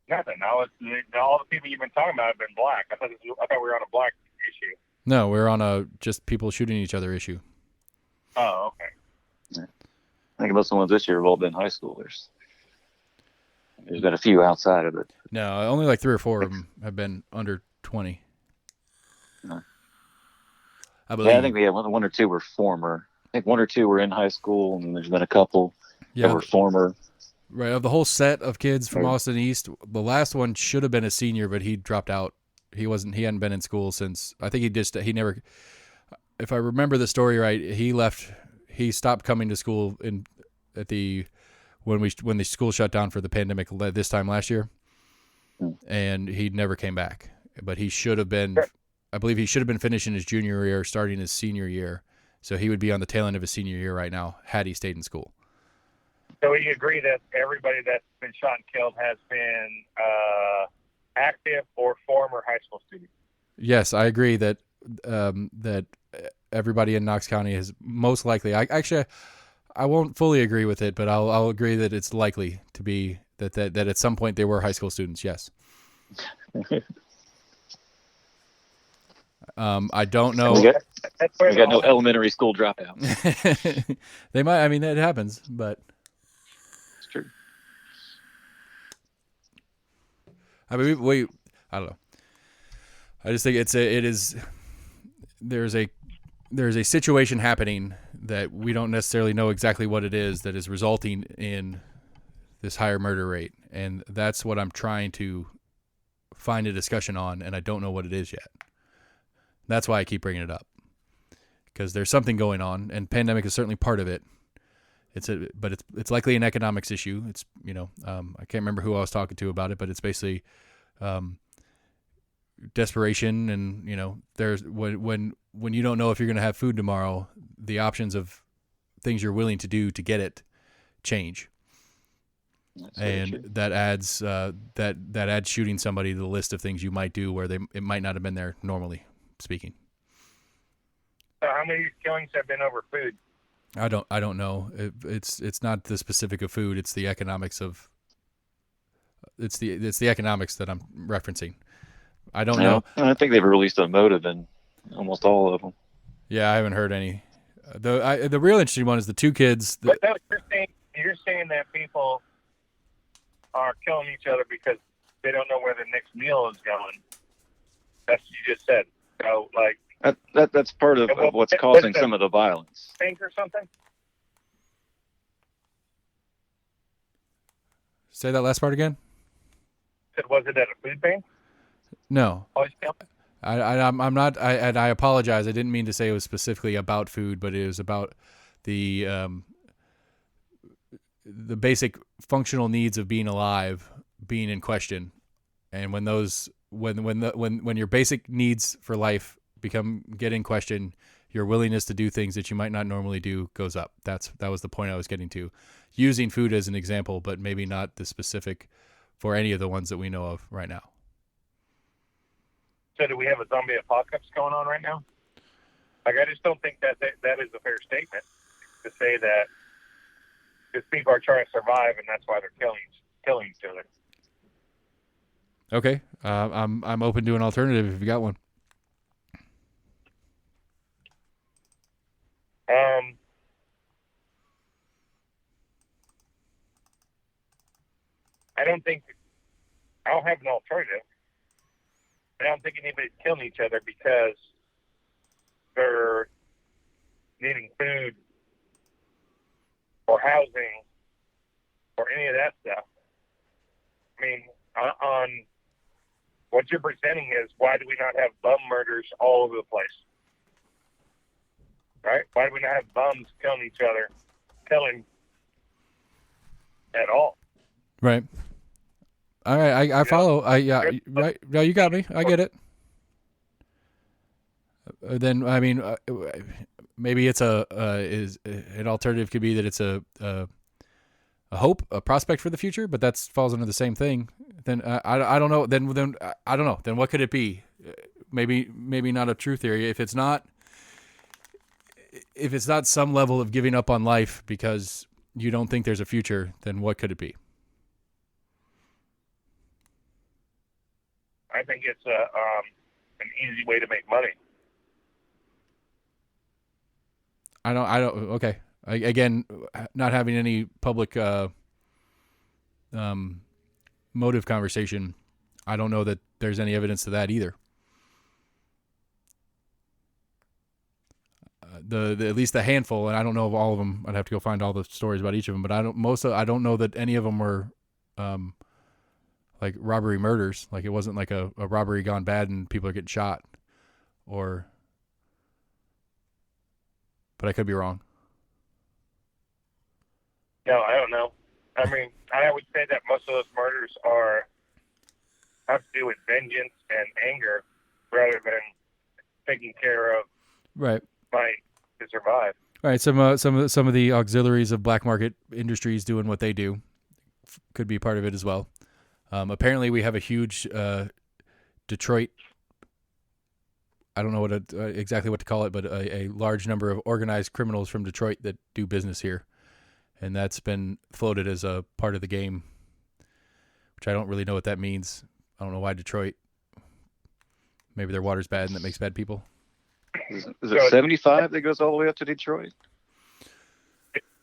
Nothing. All the people you've been talking about have been black. I thought we were on a black issue. No, we're on a just people shooting each other issue. Oh, okay. Yeah. I think most of the ones this year have all been high schoolers. There's been a few outside of it. No, only like 3 or 4 of them have been under 20. No. I believe. Yeah, I think we had one or two were former. I think 1 or 2 were in high school, and there's been a couple that were former. Right, of the whole set of kids from Austin East, the last one should have been a senior, but he dropped out. He hadn't been in school since, I think he never, if I remember the story right, he stopped coming to school when the school shut down for the pandemic this time last year, and he never came back. But he should have been, I believe he should have been finishing his junior year, starting his senior year, so he would be on the tail end of his senior year right now had he stayed in school. So we agree that everybody that's been shot and killed has been active or former high school students. Yes, I agree that that everybody in Knox County is most likely. I won't fully agree with it, but I'll agree that it's likely to be that at some point they were high school students. Yes. I don't know. We got no elementary school dropouts. They might. I mean, that happens, but It's true. I mean, I don't know. I just think there's a situation happening that we don't necessarily know exactly what it is that is resulting in this higher murder rate, and that's what I'm trying to find a discussion on, and I don't know what it is yet. That's why I keep bringing it up, because there's something going on, and pandemic is certainly part of it. But it's likely an economics issue. It's I can't remember who I was talking to about it, but it's basically desperation, and there's when you don't know if you're going to have food tomorrow, the options of things you're willing to do to get it change, and that adds shooting somebody to the list of things you might do where it might not have been there normally speaking. So how many killings have been over food? I don't know. It's not the specific of food. It's the economics of. It's the economics that I'm referencing. I don't know. I think they've released a motive in almost all of them. Yeah, I haven't heard any. The real interesting one is the 2 kids. But you're saying that people are killing each other because they don't know where the next meal is going. That's what you just said. So that's part of what's causing some of the violence. Bank or something? Say that last part again. Was it at a food bank? No. I'm not. I apologize. I didn't mean to say it was specifically about food, but it was about the basic functional needs of being alive being in question, and when your basic needs for life get in question, your willingness to do things that you might not normally do goes up. That was the point I was getting to, using food as an example, but maybe not the specific for any of the ones that we know of right now. So do we have a zombie apocalypse going on right now? I just don't think that is a fair statement to say that Because people are trying to survive, and that's why they're killing each other. Okay, I'm open to an alternative if you got one. I don't have an alternative. I don't think anybody's killing each other because they're needing food or housing or any of that stuff. I mean, on what you're presenting is, why do we not have bum murders all over the place? Right? Why do we not have bums killing each other, killing at all? Right. All right, I follow. Right. No, you got me. I get it. Then I mean, maybe it's is an alternative could be that it's a hope, a prospect for the future, but that falls under the same thing. Then I don't know. Then I don't know. Then what could it be? Maybe not a true theory. If it's not some level of giving up on life because you don't think there's a future, then what could it be? I think it's an easy way to make money. I don't. Okay. Again, not having any public motive conversation, I don't know that there's any evidence to that either. At least a handful, and I don't know of all of them. I'd have to go find all the stories about each of them, but I don't know that any of them were like robbery murders. Like it wasn't like a robbery gone bad and people are getting shot, but I could be wrong. No, I don't know. I mean, I would say that most of those murders have to do with vengeance and anger rather than taking care of right to survive. Right. Some of the auxiliaries of black market industries doing what they do could be part of it as well. Apparently, we have a huge Detroit. I don't know exactly what to call it, but a large number of organized criminals from Detroit that do business here. And that's been floated as a part of the game, which I don't really know what that means. I don't know why Detroit. Maybe their water's bad and that makes bad people. Is it 75 that goes all the way up to Detroit?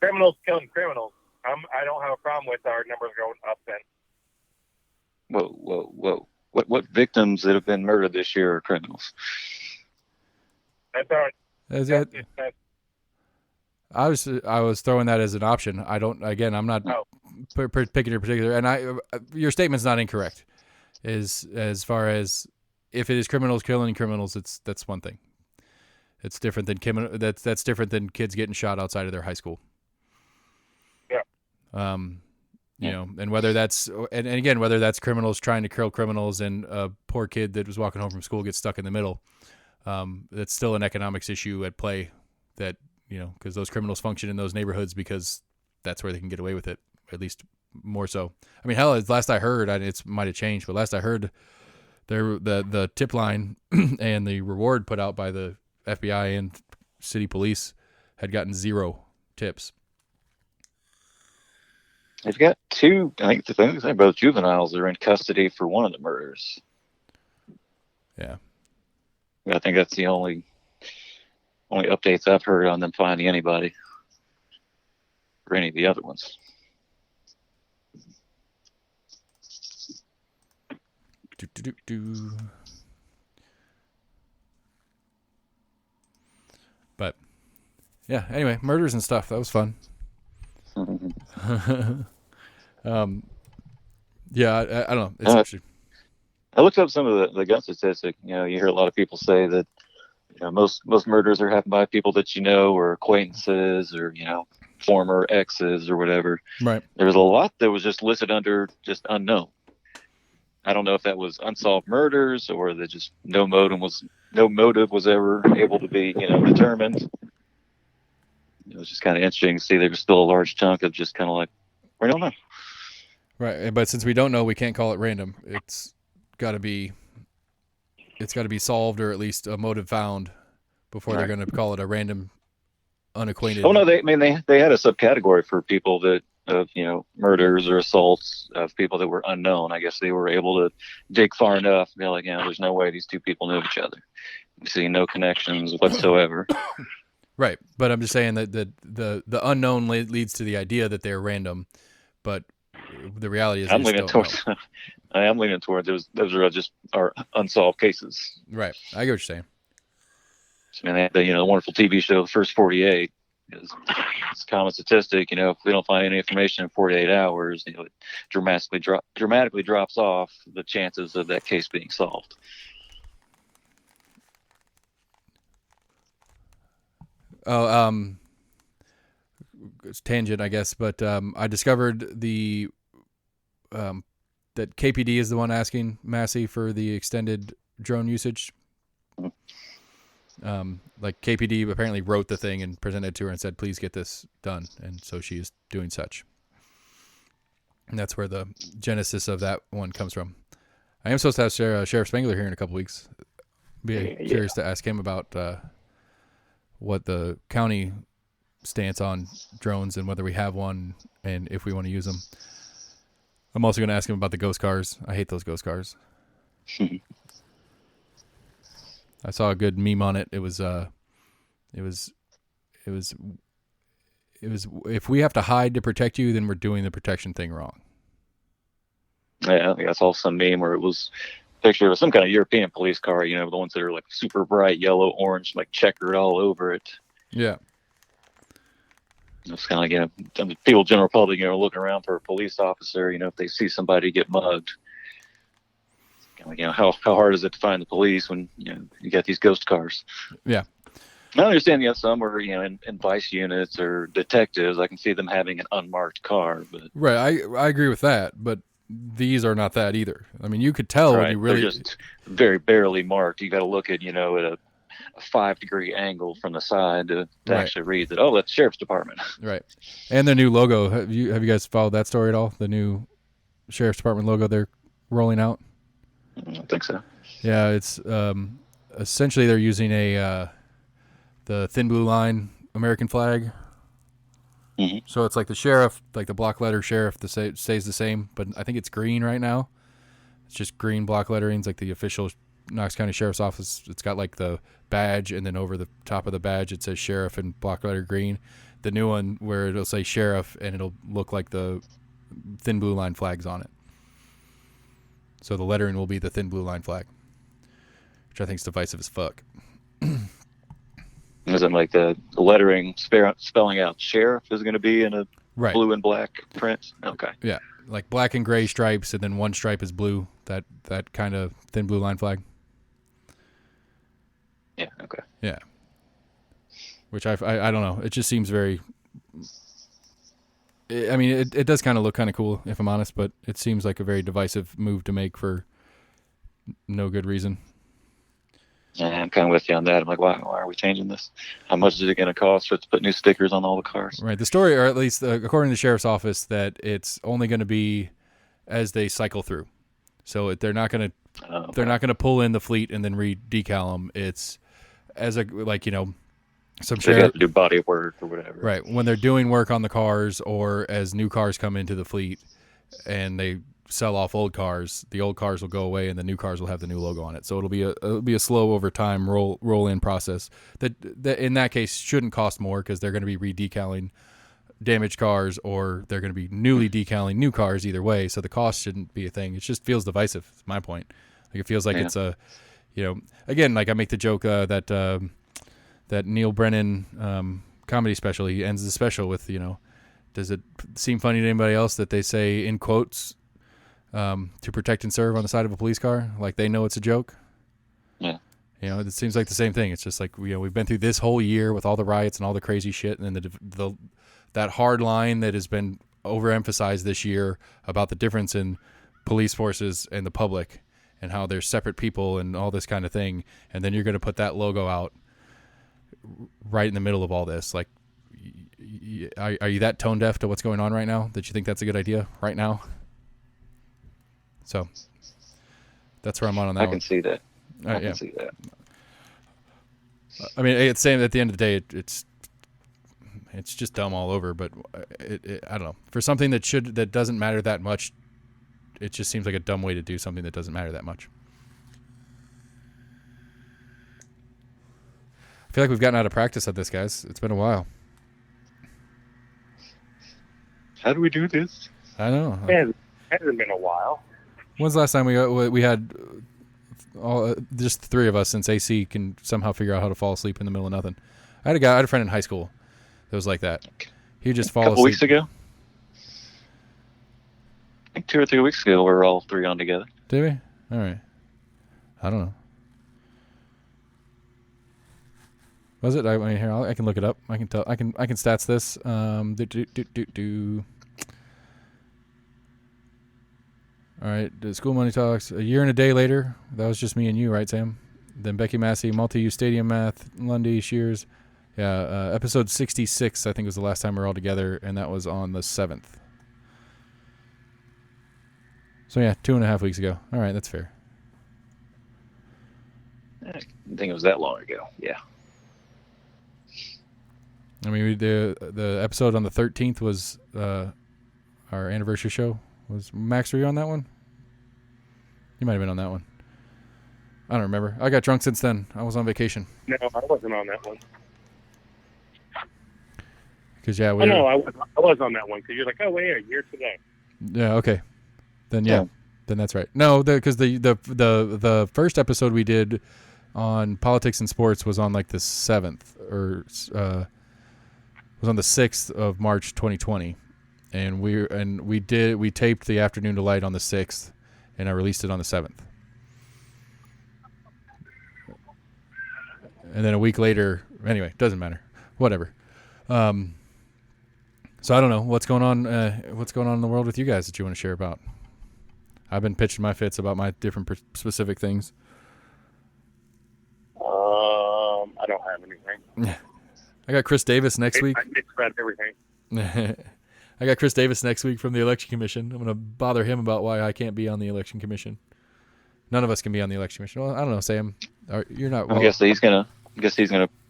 Criminals killing criminals. I don't have a problem with our numbers going up then. Whoa. What victims that have been murdered this year are criminals? That's all right. I was throwing that as an option. I'm not picking your particular, and your statement's not incorrect. As far as if it is criminals killing criminals, that's one thing. It's different than that's different than kids getting shot outside of their high school. Yeah. You know, and whether that's and again whether that's criminals trying to kill criminals and a poor kid that was walking home from school gets stuck in the middle, that's still an economics issue at play. That because those criminals function in those neighborhoods because that's where they can get away with it, at least more so. I mean, hell, last I heard, it might have changed, but last I heard, the tip line and the reward put out by the FBI and city police had gotten 0 tips. They've got 2. I think both juveniles are in custody for one of the murders. Yeah, I think that's the only updates I've heard on them finding anybody or any of the other ones. But yeah, anyway, murders and stuff. That was fun. Yeah, I don't know. It's interesting. I looked up some of the gun statistics. You hear a lot of people say that most murders are happened by people that or acquaintances or former exes or whatever. Right. There was a lot that was just listed under just unknown. I don't know if that was unsolved murders or that just no motive was ever able to be determined. It was just kind of interesting to see there was still a large chunk of just kind of like we don't know. Right, but since we don't know, we can't call it random. It's got to be solved or at least a motive found before they're going to call it a random unacquainted. Oh no, they had a subcategory for people that of murders or assaults of people that were unknown. I guess they were able to dig far enough and be like, there's no way these two people knew each other. We see no connections whatsoever. Right, but I'm just saying that the unknown leads to the idea that they're random, but the reality is I'm leaning towards. I am leaning towards those are just our unsolved cases. Right, I get what you're saying. I mean, they had the wonderful TV show, The First 48. It's a common statistic. If we don't find any information in 48 hours, it dramatically drops off the chances of that case being solved. Oh, it's tangent, I guess, but I discovered that KPD is the one asking Massey for the extended drone usage. Like KPD apparently wrote the thing and presented it to her and said, please get this done. And so she is doing such. And that's where the genesis of that one comes from. I am supposed to have Sheriff Spangler here in a couple weeks. Be curious to ask him about what the county stance on drones and whether we have one and if we want to use them. I'm also going to ask him about the ghost cars. I hate those ghost cars. I saw a good meme on it. It was if we have to hide to protect you, then we're doing the protection thing wrong. Yeah, I think I saw some meme where it was a picture of some kind of European police car, the ones that are like super bright yellow, orange, like checkered all over it. Yeah. It's kind of like, people, general public, looking around for a police officer, if they see somebody get mugged. Kind of like, how hard is it to find the police when, you got these ghost cars? Yeah. I understand, some are, in vice units or detectives, I can see them having an unmarked car. But right. I agree with that, but these are not that either. I mean, you could tell when you really... They're just very barely marked. You got to look at, at a 5-degree angle from the side to actually read that, oh, that's Sheriff's Department. Right. And the new logo. Have you guys followed that story at all? The new Sheriff's Department logo they're rolling out? I don't think so. Yeah, it's essentially they're using the thin blue line American flag. Mm-hmm. So it's like the sheriff, like the block letter sheriff, stays the same, but I think it's green right now. It's just green block lettering. It's like the official Knox County Sheriff's Office. It's got like the badge, and then over the top of the badge it says sheriff in block letter green. The new one where it'll say sheriff and it'll look like the thin blue line flags on it. So the lettering will be the thin blue line flag, which I think is divisive as fuck. Isn't like the lettering spelling out sheriff is going to be in a blue and black print? Okay. Yeah, like black and gray stripes, and then one stripe is blue. That kind of thin blue line flag. Yeah. Okay. Yeah. Which I don't know. It just seems very. I mean, it does kind of look kind of cool, if I'm honest, but it seems like a very divisive move to make for no good reason. Yeah, I'm kind of with you on that. I'm like, why are we changing this? How much is it going to cost for us to put new stickers on all the cars? Right. The story, or at least according to the sheriff's office, that it's only going to be as they cycle through. So they're not going to pull in the fleet and then re-decal them. It's as some so they have to do body work or whatever. Right. When they're doing work on the cars, or as new cars come into the fleet and they sell off old cars, the old cars will go away and the new cars will have the new logo on it. So it'll be a slow over time roll in process that in that case shouldn't cost more, because they're going to be re-decaling damaged cars, or they're going to be newly decaling new cars either way. So the cost shouldn't be a thing. It just feels divisive. Is my point. Like it feels like it's a, again, like I make the joke that Neil Brennan comedy special, he ends the special with, does it seem funny to anybody else that they say in quotes to protect and serve on the side of a police car? Like they know it's a joke. Yeah. It seems like the same thing. It's just like, we've been through this whole year with all the riots and all the crazy shit, and then that hard line that has been overemphasized this year about the difference in police forces and the public and how they're separate people and all this kind of thing. And then you're going to put that logo out right in the middle of all this. Like, are you that tone deaf to what's going on right now that you think that's a good idea right now? So that's where I'm on that. I can see that. I mean, it's saying at the end of the day, it's It's just dumb all over. But I don't know. For something that doesn't matter that much, it just seems like a dumb way to do something that doesn't matter that much. I feel like we've gotten out of practice at this, guys. It's been a while. How do we do this? I know. It hasn't been a while. When's the last time we had just the three of us, since AC can somehow figure out how to fall asleep in the middle of nothing? I had a friend in high school that was like that. He would just fall asleep. A couple weeks ago? I think 2 or 3 weeks ago we were all three on together. Did we? All right. I don't know. Was it? Here, I can look it up. I can tell. I can stats this. All right. The school money talks. A year and a day later. That was just me and you, right, Sam? Then Becky Massey, multi-use stadium math, Lundy, Shears. Yeah. Episode 66, I think, was the last time we were all together, and that was on the 7th. So yeah, 2.5 weeks ago. All right, that's fair. I didn't think it was that long ago. Yeah. I mean, the episode on the 13th was our anniversary show. Was Max, were you on that one? You might have been on that one. I don't remember. I got drunk since then. I was on vacation. No, I wasn't on that one. Because I was on that one. Because you're like, oh wait, a year today. Yeah. Okay. Then then that's right. No, because the first episode we did on politics and sports was on like the 7th or was on the 6th of March 2020, and we taped the Afternoon Delight on the 6th, and I released it on the 7th. And then a week later, anyway, doesn't matter. Whatever. So I don't know what's going on. What's going on in the world with you guys that you want to share about? I've been pitching my fits about my different specific things. I don't have anything. I got Chris Davis next week. I described everything. I got Chris Davis next week from the Election Commission. I'm going to bother him about why I can't be on the Election Commission. None of us can be on the Election Commission. Well, I don't know, Sam. You're not. Well, I guess he's gonna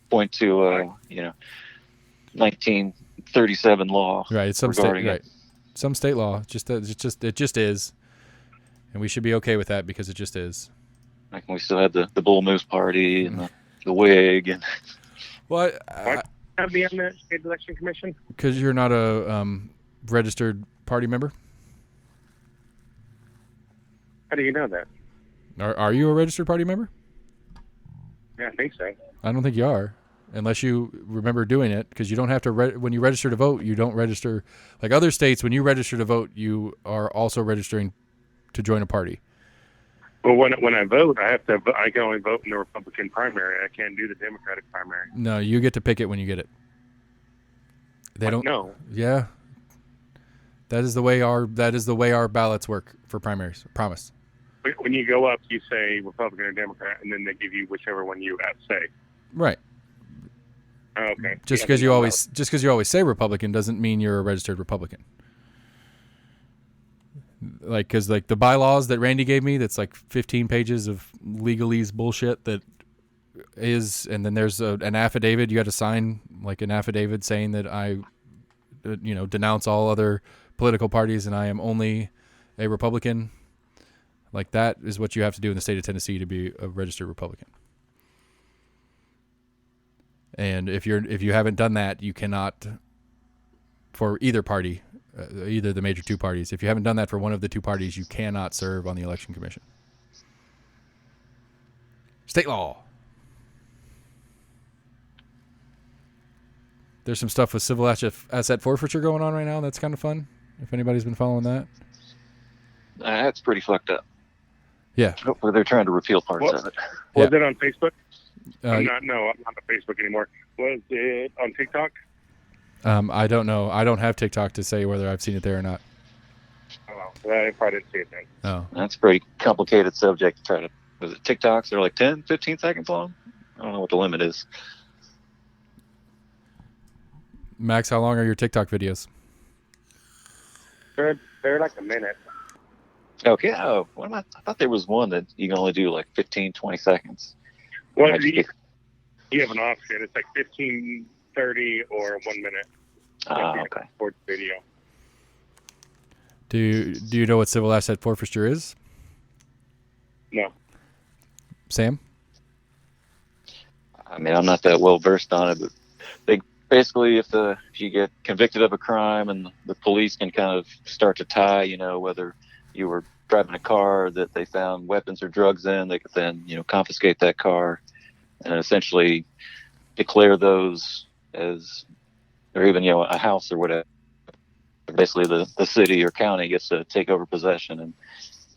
point to 1937 law. Right, it's some state. Right, some state law. It just is, and we should be okay with that because it just is. Like we still had the Bull Moose Party and the Whig and. Well, why can't be on the state election commission? Because you're not a registered party member. How do you know that? Are you a registered party member? Yeah, I think so. I don't think you are, unless you remember doing it, because you don't have to. When you register to vote, you don't register. Like other states, when you register to vote, you are also registering to join a party. Well, when I vote, I can only vote in the Republican primary. I can't do the Democratic primary. No, you get to pick it when you get it. They don't. No. Yeah. That is the way our ballots work for primaries. I promise. When you go up, you say Republican or Democrat, and then they give you whichever one you say. Right. Oh, okay. Just because you always say Republican doesn't mean you're a registered Republican. Like, because like the bylaws that Randy gave me, that's like 15 pages of legalese bullshit that is, and then there's an affidavit you got to sign, like an affidavit saying that I, denounce all other political parties and I am only a Republican. Like that is what you have to do in the state of Tennessee to be a registered Republican. And if you haven't done that, you cannot, for either party, either the major two parties. If you haven't done that for one of the two parties, you cannot serve on the Election Commission. State law. There's some stuff with civil asset forfeiture going on right now. That's kind of fun. If anybody's been following that. That's pretty fucked up. Yeah. Hopefully they're trying to repeal parts of it. Was it on Facebook? I'm not on Facebook anymore. Was it on TikTok? I don't know. I don't have TikTok to say whether I've seen it there or not. Oh, well, I probably didn't see it then. Oh. That's a pretty complicated subject to try to... Was it TikToks? They're like 10, 15 seconds long? I don't know what the limit is. Max, how long are your TikTok videos? They're like a minute. Okay. Oh, I thought there was one that you can only do like 15, 20 seconds. Well, you have an option. It's like 15 30 or 1 minute. Okay. For video. Do you know what civil asset forfeiture is, No. Sam? I mean, I'm not that well versed on it, but they basically, if you get convicted of a crime and the police can kind of start to tie, whether you were driving a car that they found weapons or drugs in, they could then, confiscate that car and essentially declare those as, or even, a house or whatever. Basically, the city or county gets to take over possession and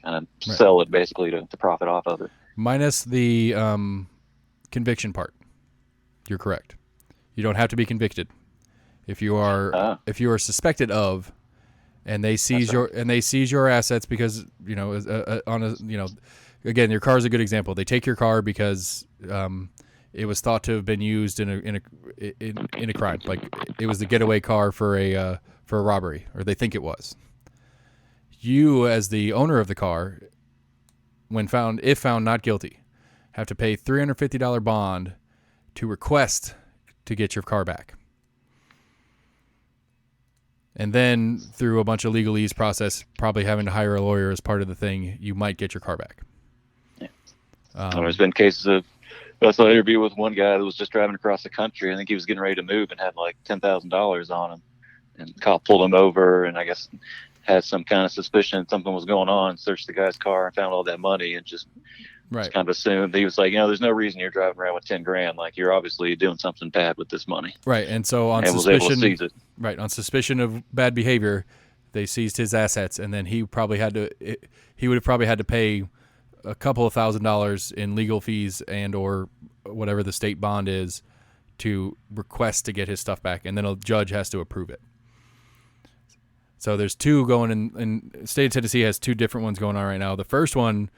kind of sell it basically to profit off of it. Minus the conviction part. You're correct. You don't have to be convicted. If you are suspected of, and they seize your assets because again, your car is a good example. They take your car because it was thought to have been used in a crime, like it was the getaway car for a robbery, or they think it was. You, as the owner of the car, if found not guilty, have to pay $350 bond to request to get your car back. And then through a bunch of legalese process, probably having to hire a lawyer as part of the thing, you might get your car back. Yeah. There's been cases of, I saw an interview with one guy that was just driving across the country. I think he was getting ready to move and had like $10,000 on him. And the cop pulled him over and I guess had some kind of suspicion something was going on, searched the guy's car and found all that money and just kind of assumed. He was like, there's no reason you're driving around with 10 grand. Like, you're obviously doing something bad with this money. Right. And so on suspicion, was able to seize it. Right. On suspicion of bad behavior, they seized his assets, and then he would have probably had to pay a couple of $1,000s in legal fees and or whatever the state bond is to request to get his stuff back, and then a judge has to approve it. So there's two going in state of Tennessee has two different ones going on right now. The first one,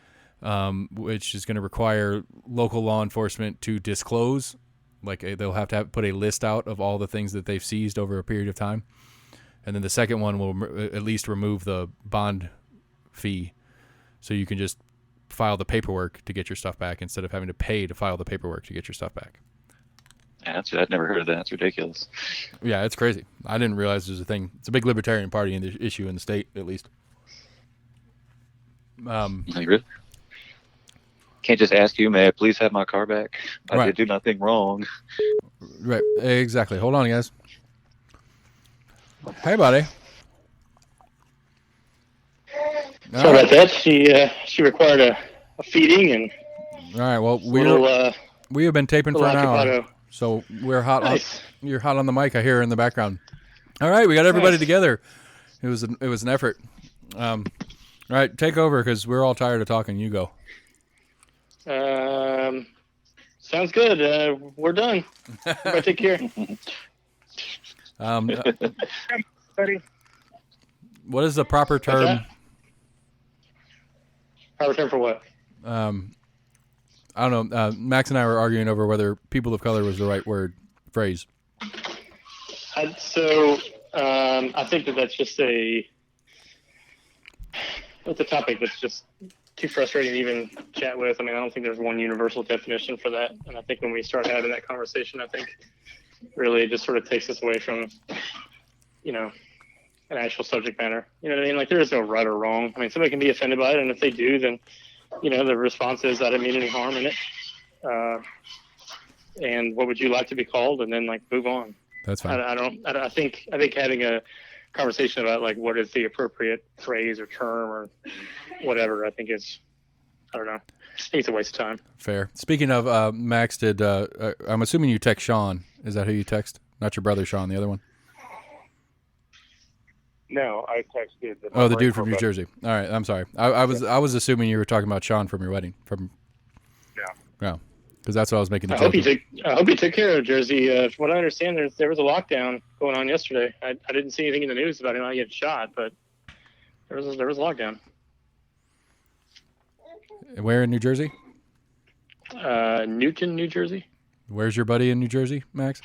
which is going to require local law enforcement to disclose, like they'll have to put a list out of all the things that they've seized over a period of time. And then the second one will at least remove the bond fee, so you can just file the paperwork to get your stuff back instead of having to pay to file the paperwork to get your stuff back. Yeah, I'd never heard of that. It's ridiculous. Yeah, it's crazy. I didn't realize there's a thing. It's a big libertarian party in the issue in the state, at least. Really? Can't just ask you, may I please have my car back? I did do nothing wrong. Right, exactly. Hold on, guys. Hey, buddy. Sorry about that. She required a feeding and. All right. Well, we have been taping for an hour, so we're hot. Nice. You're hot on the mic. I hear in the background. All right, we got everybody together. It was an effort. All right, take over because we're all tired of talking. You go. Sounds good. We're done. Everybody take care. What is the proper term? Proper term for what? I don't know. Max and I were arguing over whether people of color was the right phrase. I think that's just it's a topic that's just too frustrating to even chat with. I mean, I don't think there's one universal definition for that. And I think when we start having that conversation, I think really it just sort of takes us away from, an actual subject matter. You know what I mean? Like, there is no right or wrong. I mean, somebody can be offended by it, and if they do, then, the response is, I didn't mean any harm in it. And what would you like to be called? And then, move on. That's fine. I think having a conversation about, what is the appropriate phrase or term or whatever, I think is, I don't know. I think it's a waste of time. Fair. Speaking of, Max, I'm assuming you text Sean. Is that who you text? Not your brother, Sean, the other one? No, I texted. The dude from New Jersey. All right, I'm sorry. I was assuming you were talking about Sean from your wedding. Yeah, because that's what I was making. I hope you took care of Jersey. From what I understand, there was a lockdown going on yesterday. I didn't see anything in the news about him not getting shot, but there was a lockdown. Where in New Jersey? Newton, New Jersey. Where's your buddy in New Jersey, Max?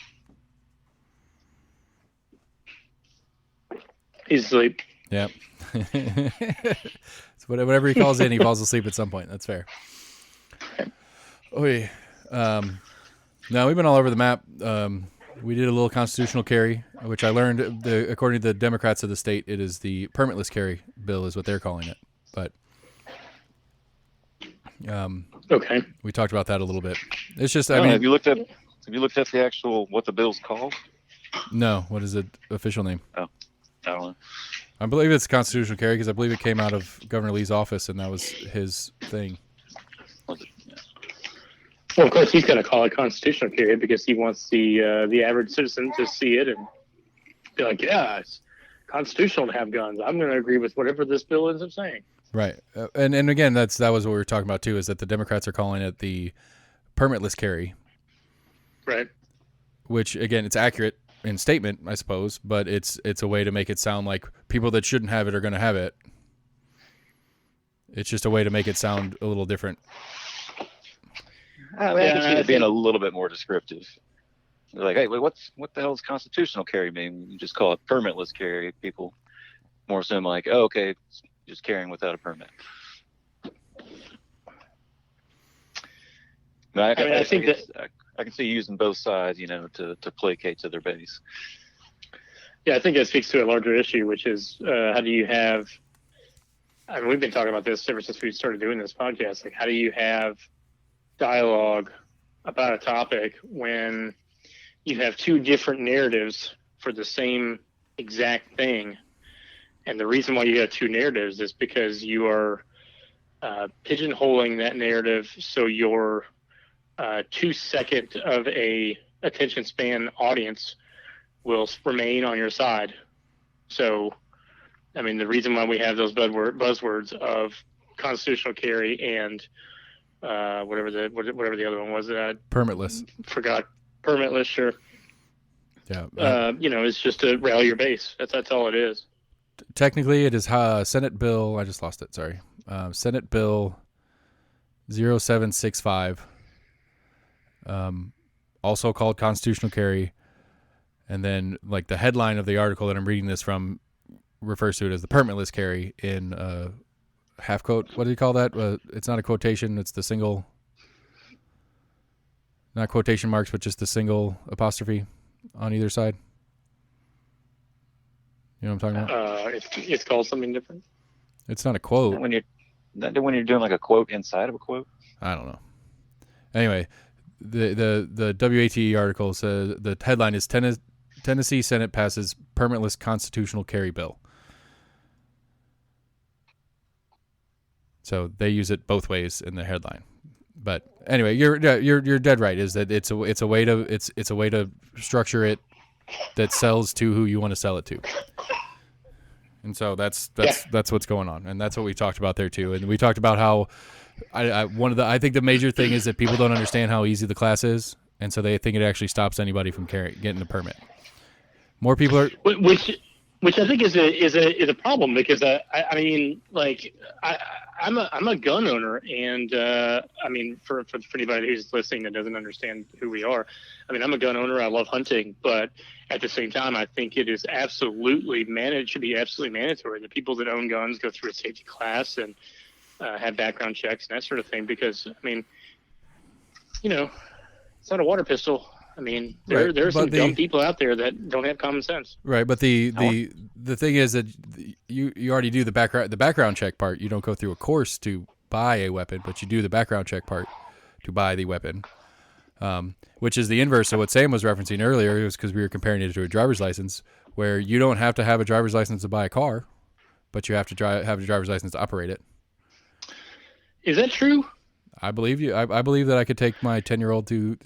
He's asleep. Yep. So whatever he calls in, he falls asleep at some point. That's fair. No, we've been all over the map. We did a little constitutional carry, which I learned, according to the Democrats of the state, it is the permitless carry bill is what they're calling it. But Okay. we talked about that a little bit. It's just, Have you looked at the actual what the bill's called? No. What is the official name? Oh, I don't know. I believe it's constitutional carry because I believe it came out of Governor Lee's office, and that was his thing. Was it? Yeah. Well, of course, he's going to call it constitutional carry because he wants the average citizen to see it and be like, yeah, it's constitutional to have guns. I'm going to agree with whatever this bill ends up saying. Right. And again, that was what we were talking about, too, is that the Democrats are calling it the permitless carry. Right. Which, again, it's accurate in statement, I suppose, but it's a way to make it sound like people that shouldn't have it are going to have it. It's just a way to make it sound a little different. I can see it being a little bit more descriptive. They're like, hey, what the hell does constitutional carry mean? You just call it permitless carry. People more so like, oh, okay, it's just carrying without a permit. No, I think that I can see using both sides, to placate to their base. Yeah, I think that speaks to a larger issue, which is how do you have? I mean, we've been talking about this ever since we started doing this podcast. Like, how do you have dialogue about a topic when you have two different narratives for the same exact thing? And the reason why you have two narratives is because you are pigeonholing that narrative so your 2 second of a attention span audience will remain on your side. So, I mean, the reason why we have those buzzwords of constitutional carry and whatever the other one was that Permitless. Forgot. Permitless, sure. Yeah. It's just to rally your base. That's all it is. Technically, it is Senate Bill. I just lost it. Sorry. Senate Bill 0765. Also called constitutional carry. And then, like, the headline of the article that I'm reading this from refers to it as the permitless carry in half quote. What do you call that? It's not a quotation. It's the single, not quotation marks, but just the single apostrophe on either side. You know what I'm talking about? It's called something different. It's not a quote. When you're doing like a quote inside of a quote. I don't know. Anyway, the WATE article says the headline is Tennessee Senate passes permitless constitutional carry bill. So they use it both ways in the headline. But anyway, you're dead right. Is that it's a way to structure it that sells to who you want to sell it to. And so that's what's going on, and that's what we talked about there too. And we talked about how I think the major thing is that people don't understand how easy the class is, and so they think it actually stops anybody from getting a permit. More people are, which I think is a problem because I'm a gun owner, and for anybody who's listening that doesn't understand who we are, I mean, I'm a gun owner. I love hunting, but at the same time, I think it is should be absolutely mandatory that people that own guns go through a safety class and have background checks and that sort of thing. Because I mean, it's not a water pistol. I mean, there are some dumb people out there that don't have common sense. Right, but the thing is that you already do the background check part. You don't go through a course to buy a weapon, but you do the background check part to buy the weapon, which is the inverse of what Sam was referencing earlier. It was because we were comparing it to a driver's license, where you don't have to have a driver's license to buy a car, but you have to have a driver's license to operate it. Is that true? I believe you. I believe that I could take my 10-year-old to.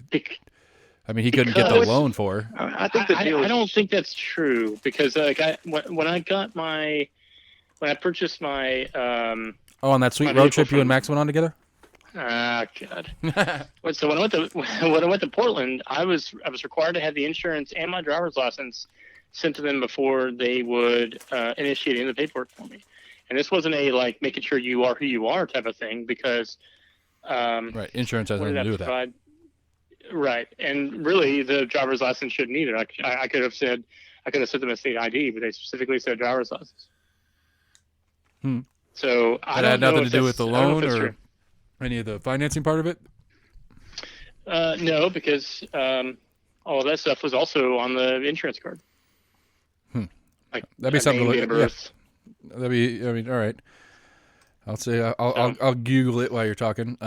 I mean, he couldn't get the loan for. I think I don't think that's true because when I purchased my on that sweet road trip you and Max went on together. Ah, God. So when I went to Portland, I was required to have the insurance and my driver's license sent to them before they would initiate any of the paperwork for me. And this wasn't a like making sure you are who you are type of thing because right, insurance has nothing to do with that. Right, and really, the driver's license shouldn't either. I could have sent them a state ID, but they specifically said driver's license. So I don't know. That had nothing to do with the loan or any of the financing part of it. No, because all of that stuff was also on the insurance card. Like That'd be something to name, look date of at. birth. Yeah. That'd be. I mean, all right. I'll say I'll Google it while you're talking.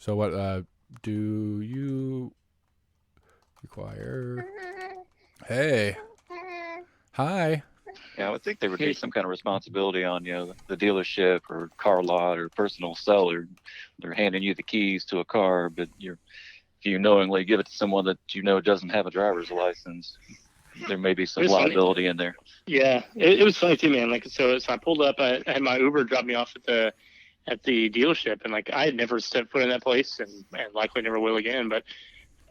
So what do you require? Hey, hi. Yeah, I would think they would take some kind of responsibility on, the dealership or car lot or personal seller. They're handing you the keys to a car, but if you knowingly give it to someone that doesn't have a driver's license, there may be some liability in there. Yeah, it was funny too, man. Like, so I pulled up. I had my Uber drop me off at the dealership, and like I had never stepped foot in that place, and likely never will again. But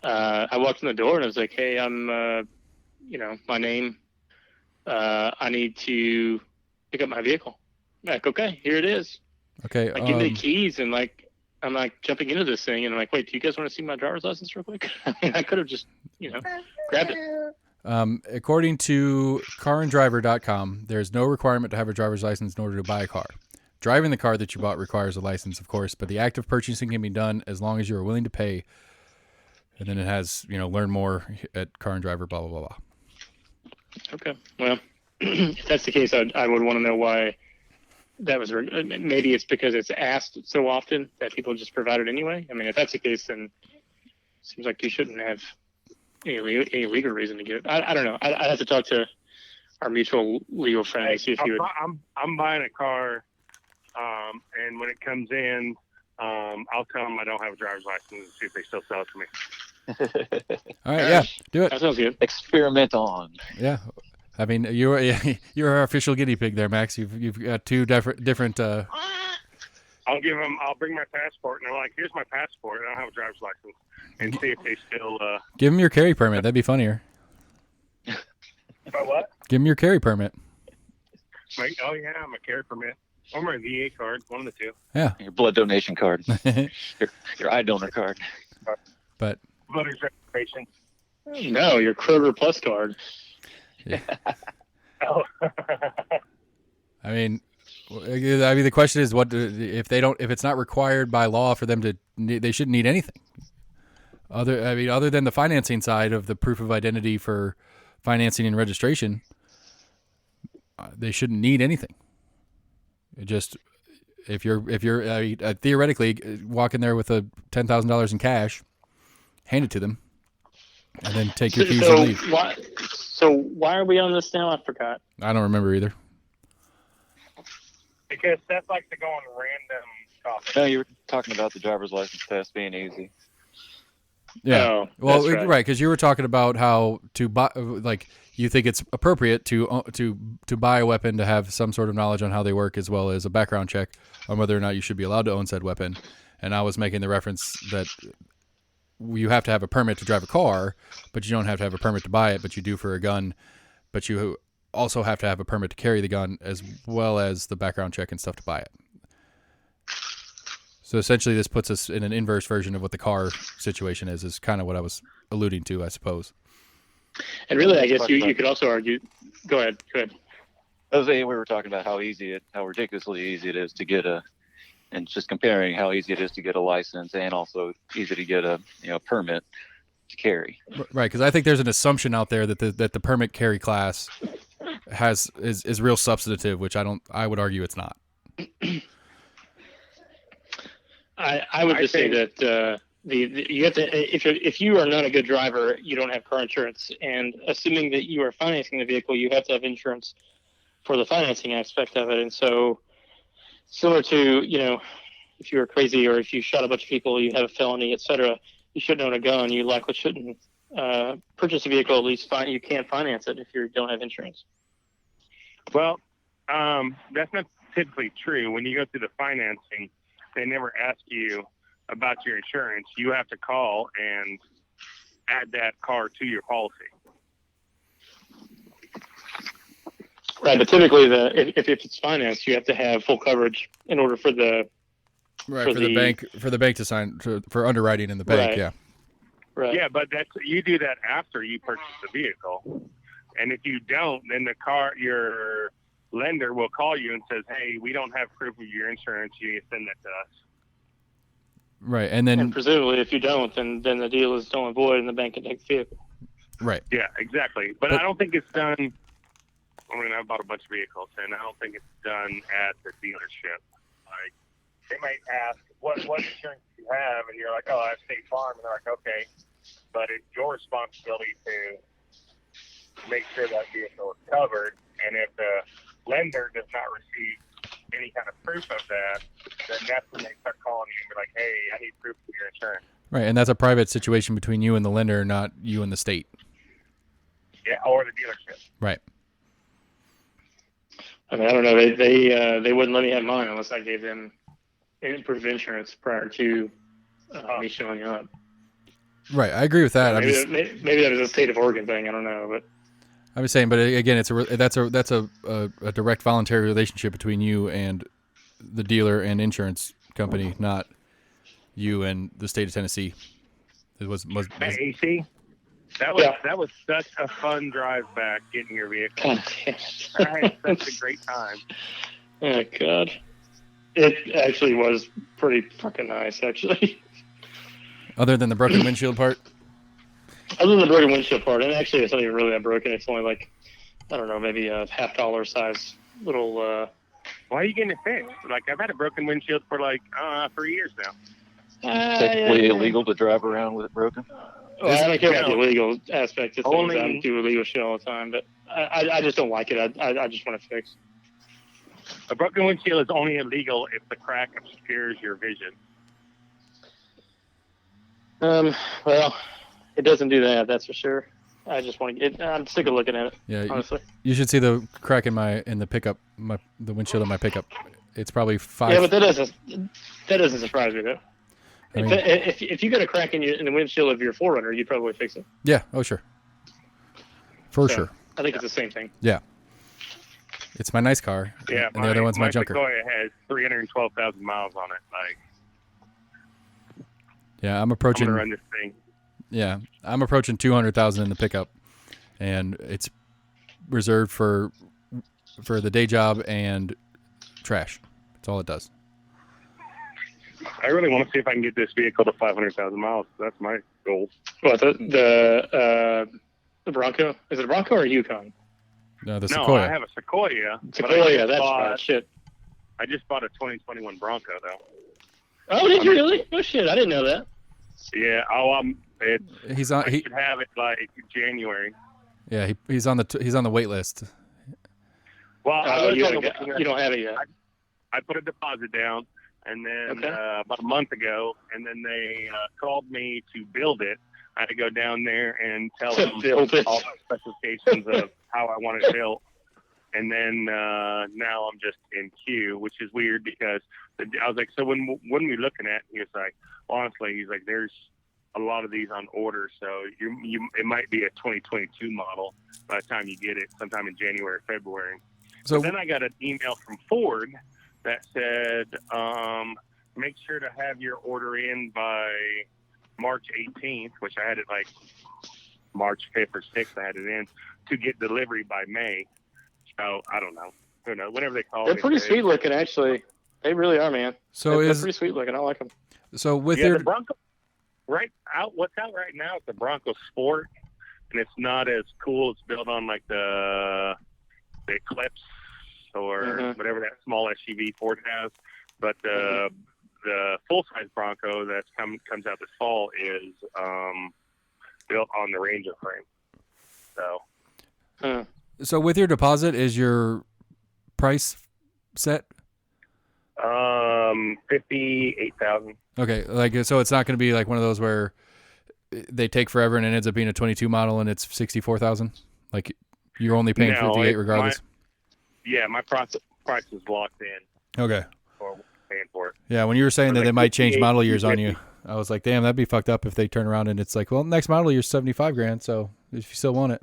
I walked in the door and I was like, "Hey, I'm, my name. I need to pick up my vehicle." Like, okay, here it is. Okay. Like, give me the keys, and like I'm like jumping into this thing, and I'm like, "Wait, do you guys want to see my driver's license real quick?" I mean, I could have just, grabbed it. According to caranddriver.com, there's no requirement to have a driver's license in order to buy a car. Driving the car that you bought requires a license, of course, but the act of purchasing can be done as long as you are willing to pay. And then it has, learn more at Car and Driver, blah, blah, blah, blah. Okay. Well, if that's the case, I would want to know why that was. Maybe it's because it's asked so often that people just provide it anyway. I mean, if that's the case, then it seems like you shouldn't have any legal reason to get it. I don't know. I'd have to talk to our mutual legal friend and see if he would. I'm buying a car, and when it comes in, I'll tell them I don't have a driver's license and see if they still sell it to me. All right, yeah, do it. That sounds good. Experiment on. Yeah, I mean you're our official guinea pig there, Max. You've got two different. I'll bring my passport, and they're like, "Here's my passport. I don't have a driver's license," and see if they still. Give them your carry permit. That'd be funnier. But what? Give them your carry permit. Oh yeah, I'm a carry permit. Or my VA card, one of the two. Yeah. Your blood donation card. your eye donor card. But Voters registration. No, your Kroger Plus card. Yeah. Oh. I mean, the question is, what if it's not required by law for them to? They shouldn't need anything. Other than the financing side of the proof of identity for financing and registration, they shouldn't need anything. It just if you're theoretically walk in there with $10,000 in cash, hand it to them, and then take your keys and leave. Why are we on this now? I forgot. I don't remember either. Because Seth likes to go on random topics. No, you were talking about the driver's license test being easy. Yeah. Oh, well, that's right. because you were talking about how to buy, like you think it's appropriate to buy a weapon to have some sort of knowledge on how they work, as well as a background check on whether or not you should be allowed to own said weapon. And I was making the reference that you have to have a permit to drive a car, but you don't have to have a permit to buy it, but you do for a gun. But you also have to have a permit to carry the gun, as well as the background check and stuff to buy it. So essentially this puts us in an inverse version of what the car situation is kind of what I was alluding to, I suppose. And really, I guess you could also argue. Go ahead. I was saying we were talking about how ridiculously easy it is to get and just comparing how easy it is to get a license and also easy to get a permit to carry. Right, because I think there's an assumption out there that the permit carry class is real substantive, which I would argue it's not. I would just say that you have to if you are not a good driver, you don't have car insurance, and assuming that you are financing the vehicle, you have to have insurance for the financing aspect of it. And so, similar to if you were crazy or if you shot a bunch of people, you have a felony, etc. You shouldn't own a gun. You likely shouldn't purchase a vehicle. At least you can't finance it if you don't have insurance. Well, that's not typically true. When you go through the financing, they never ask you about your insurance. You have to call and add that car to your policy. Right, but typically, if it's financed, you have to have full coverage in order for the bank to sign for underwriting in the bank. Right. Yeah. Right. Yeah, but you do that after you purchase the vehicle, and if you don't, then your lender will call you and says, "Hey, we don't have proof of your insurance. You need to send that to us." Right, and then presumably if you don't, then the deal is null and void, and the bank can take the vehicle. right. Yeah, exactly. But I don't think it's done. I mean, I bought a bunch of vehicles, and I don't think it's done at the dealership. Like, they might ask, what insurance do you have? And you're like, oh, I have State Farm. And they're like, okay. But it's your responsibility to make sure that vehicle is covered. And if the lender does not receive any kind of proof of that, then that's when they start calling you and be like, hey, I need proof of your insurance. Right, and that's a private situation between you and the lender, not you and the state. Yeah, or the dealership. Right. I mean, I don't know. They wouldn't let me have mine unless I gave them proof of insurance prior to me showing up. Right, I agree with that. Maybe that was a state of Oregon thing. I don't know, but I'm just saying. But again, that's a direct voluntary relationship between you and the dealer and insurance company, not you and the state of Tennessee. It was Hey, AC, that was such a fun drive back getting your vehicle. God damn it. I had such a great time. Oh God, it actually was pretty fucking nice, actually. other than the broken windshield part. Other than the broken windshield part, and actually it's not even really that broken. It's only like, I don't know, maybe a $50 size little. Why are you getting it fixed? Like, I've had a broken windshield for like 3 years now. Technically illegal to drive around with it broken. Well, I don't care about the illegal aspect of things. Only- I do illegal shit all the time, but I just don't like it. I just want it fixed. A broken windshield is only illegal if the crack obscures your vision. Well, it doesn't do that. That's for sure. I just want to get. I'm sick of looking at it. Yeah, honestly. you should see the crack in the pickup, the windshield of my pickup. It's probably 5. Yeah, but that doesn't surprise me though. I mean, If you got a crack in the windshield of your 4Runner, you'd probably fix it. yeah. Oh, sure. For sure. I think it's the same thing. Yeah. It's my nice car. Yeah, and the other one's my junker. Sequoia has 312,000 miles on it. Like, Yeah, I'm I'm approaching. gonna run this thing. Yeah, I'm approaching 200,000 in the pickup, and it's reserved for the day job and trash. That's all it does. I really want to see if I can get this vehicle to 500,000 miles. That's my goal. What the Bronco? Is it a Bronco or a Yukon? No, the No, Sequoia. I have a Sequoia. Sequoia. That's shit. I just bought a 2021 Bronco though. Oh, did you really? Oh shit, I didn't know that. Yeah. I should have it like January. Yeah, he's on the wait list. Well, You don't have it yet. I put a deposit down, and then Okay. about a month ago, and then they called me to build it. I had to go down there and tell them Build it. all the specifications of how I want it built. And then now I'm just in queue, which is weird because I was like, so when are we looking at? He was like, honestly, he's like, there's a lot of these on order, so it might be a 2022 model by the time you get it, sometime in January or February. So Then I got an email from Ford that said, make sure to have your order in by March 18th, which I had it like March 5th or 6th. I had it in to get delivery by May. So I don't know. Who knows? Whenever they call They're me, pretty sweet looking, actually. They really are, man. So they're pretty sweet looking. I like them. So with the your Bronco, what's out right now is the Bronco Sport, and it's not as cool. It's built on like the Eclipse or whatever that small SUV Ford has. But the full size Bronco that comes out this fall is built on the Ranger frame. So with your deposit, is your price set? 58,000. Okay, so it's not going to be like one of those where they take forever and it ends up being a 22 model and it's 64,000. Like you're only paying 58 regardless. My price is locked in. Okay. For paying for it. Yeah, when you were saying that they might change 58, model years on you, I was like, damn, that'd be fucked up if they turn around and it's like, well, next model year's 75 grand. So if you still want it.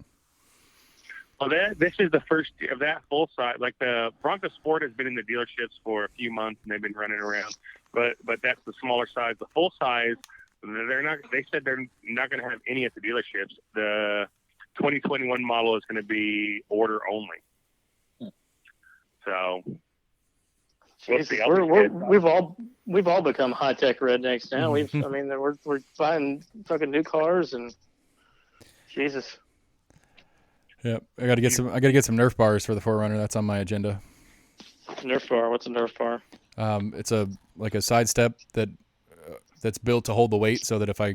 Well, this is the first of that full size. Like the Bronco Sport has been in the dealerships for a few months and they've been running around. But that's the smaller size. The full size, they said they're not going to have any at the dealerships. The 2021 model is going to be order only. So we'll see. We've all we've all become high tech rednecks now. We're buying fucking new cars and Jesus. Yep, I got to get some Nerf bars for the 4Runner. That's on my agenda. Nerf bar. What's a Nerf bar? It's a side step that's built to hold the weight, so that if I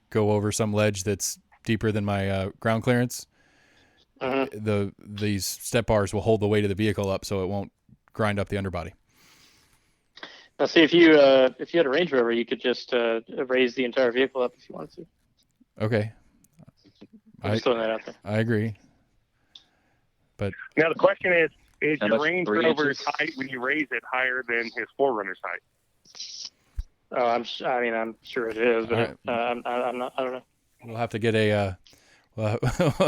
go over some ledge that's deeper than my ground clearance, these step bars will hold the weight of the vehicle up, so it won't grind up the underbody. Now, see, if you had a Range Rover, you could just raise the entire vehicle up if you wanted to. Okay. I'm just throwing that out there. I agree. But now the question is How your much, Range 3 Rover's inches? height when you raise it higher than his 4Runner's height? Oh, I'm sure it is, but All right. I'm not. I don't know. we'll have to get a we'll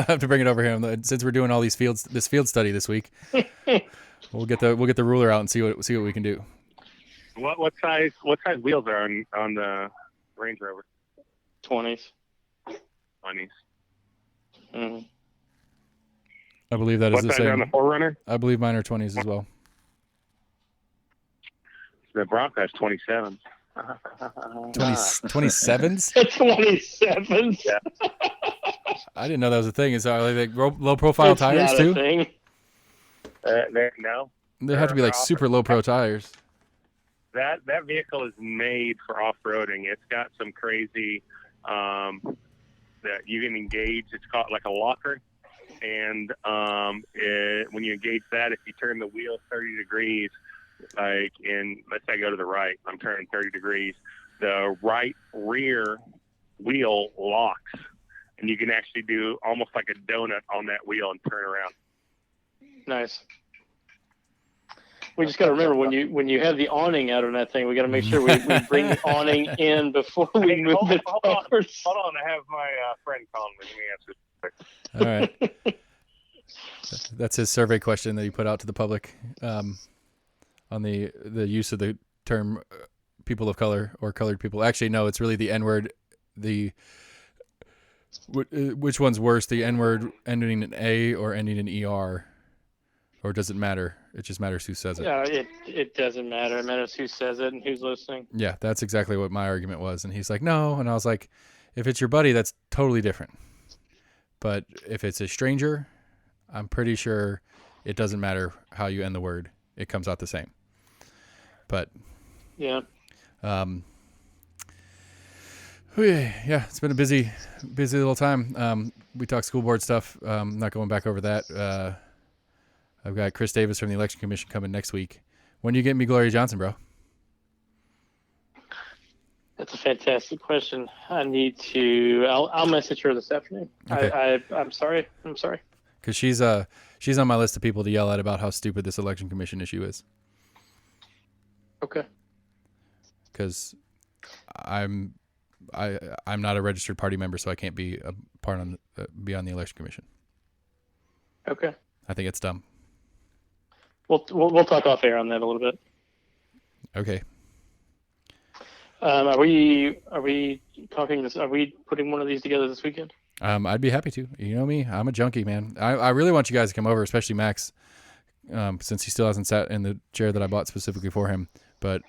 have to bring it over here since we're doing all this field study this week. We'll get the ruler out and see what we can do. What size wheels are on the Range Rover? 20s. 20s. Mm-hmm. I believe that What is the size same. are on the 4Runner? I believe mine are 20s as well. The Bronco's 27. 27s? 27s. Yeah. I didn't know that was a thing. Is like low profile It's tires not too? a thing. No. They have to be like super low pro tires. That vehicle is made for off-roading. It's got some crazy that you can engage. It's called like a locker. And when you engage that, if you turn the wheel 30 degrees, like let's say I go to the right, I'm turning 30 degrees, the right rear wheel locks. And you can actually do almost like a donut on that wheel and turn around. Nice. We just got to remember when you have the awning out on that thing, we got to make sure we bring the awning in before we move the cars. Hold on, I have my friend calling me. Let me answer. All right. That's his survey question that he put out to the public on the use of the term people of color or colored people. Actually, no, it's really the N-word. Which one's worse, the N-word ending in A or ending in ER? Or does it matter? It just matters who says it. Yeah, it doesn't matter. It matters who says it and who's listening. Yeah, that's exactly what my argument was. And he's like, no. And I was like, if it's your buddy, that's totally different. But if it's a stranger, I'm pretty sure it doesn't matter how you end the word. It comes out the same. But yeah. Yeah, it's been a busy little time. We talked school board stuff. Not going back over that. I've got Chris Davis from the Election Commission coming next week. When do you get me Gloria Johnson, bro? That's a fantastic question. I need to. I'll message her this afternoon. Okay. I'm sorry. Because she's on my list of people to yell at about how stupid this Election Commission issue is. Okay. Because I'm not a registered party member, so I can't be a part be on the Election Commission. Okay. I think it's dumb. We'll talk off air on that a little bit. Okay. Are we talking this? Are we putting one of these together this weekend? I'd be happy to. You know me, I'm a junkie, man. I really want you guys to come over, especially Max, since he still hasn't sat in the chair that I bought specifically for him. But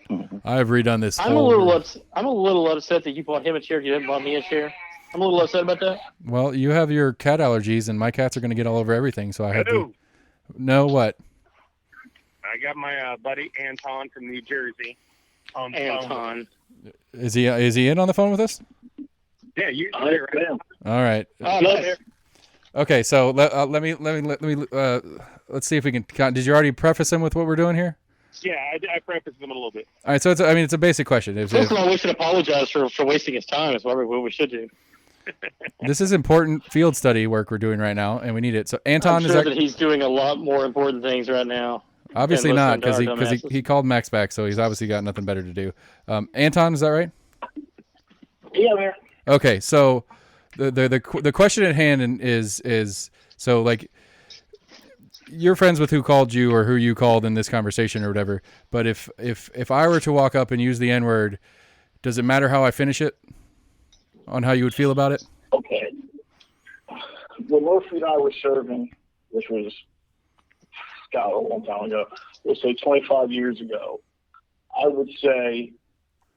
I've redone this. I'm a little upset that you bought him a chair. You didn't buy me a chair. I'm a little upset about that. Well, you have your cat allergies, and my cats are going to get all over everything. So I have to. No, what? I got my buddy Anton from New Jersey. Anton. Is he in on the phone with us? Yeah, you. Right? All right. Oh, nice. Okay, so let me let's see if we can. Did you already preface him with what we're doing here? Yeah, I prefaced them a little bit. All right, so it's a basic question. First of all, we should apologize for wasting his time. Is what we should do. This is important field study work we're doing right now, and we need it. So Anton, I'm sure that he's doing a lot more important things right now. Obviously not, because he called Max back, so he's obviously got nothing better to do. Anton, is that right? Yeah, man. Okay, so the question at hand is so like you're friends with who called you or who you called in this conversation or whatever. But if I were to walk up and use the N-word, does it matter how I finish it? On how you would feel about it? Okay. When Murphy and I were serving, which was a long time ago, we'll say 25 years ago, I would say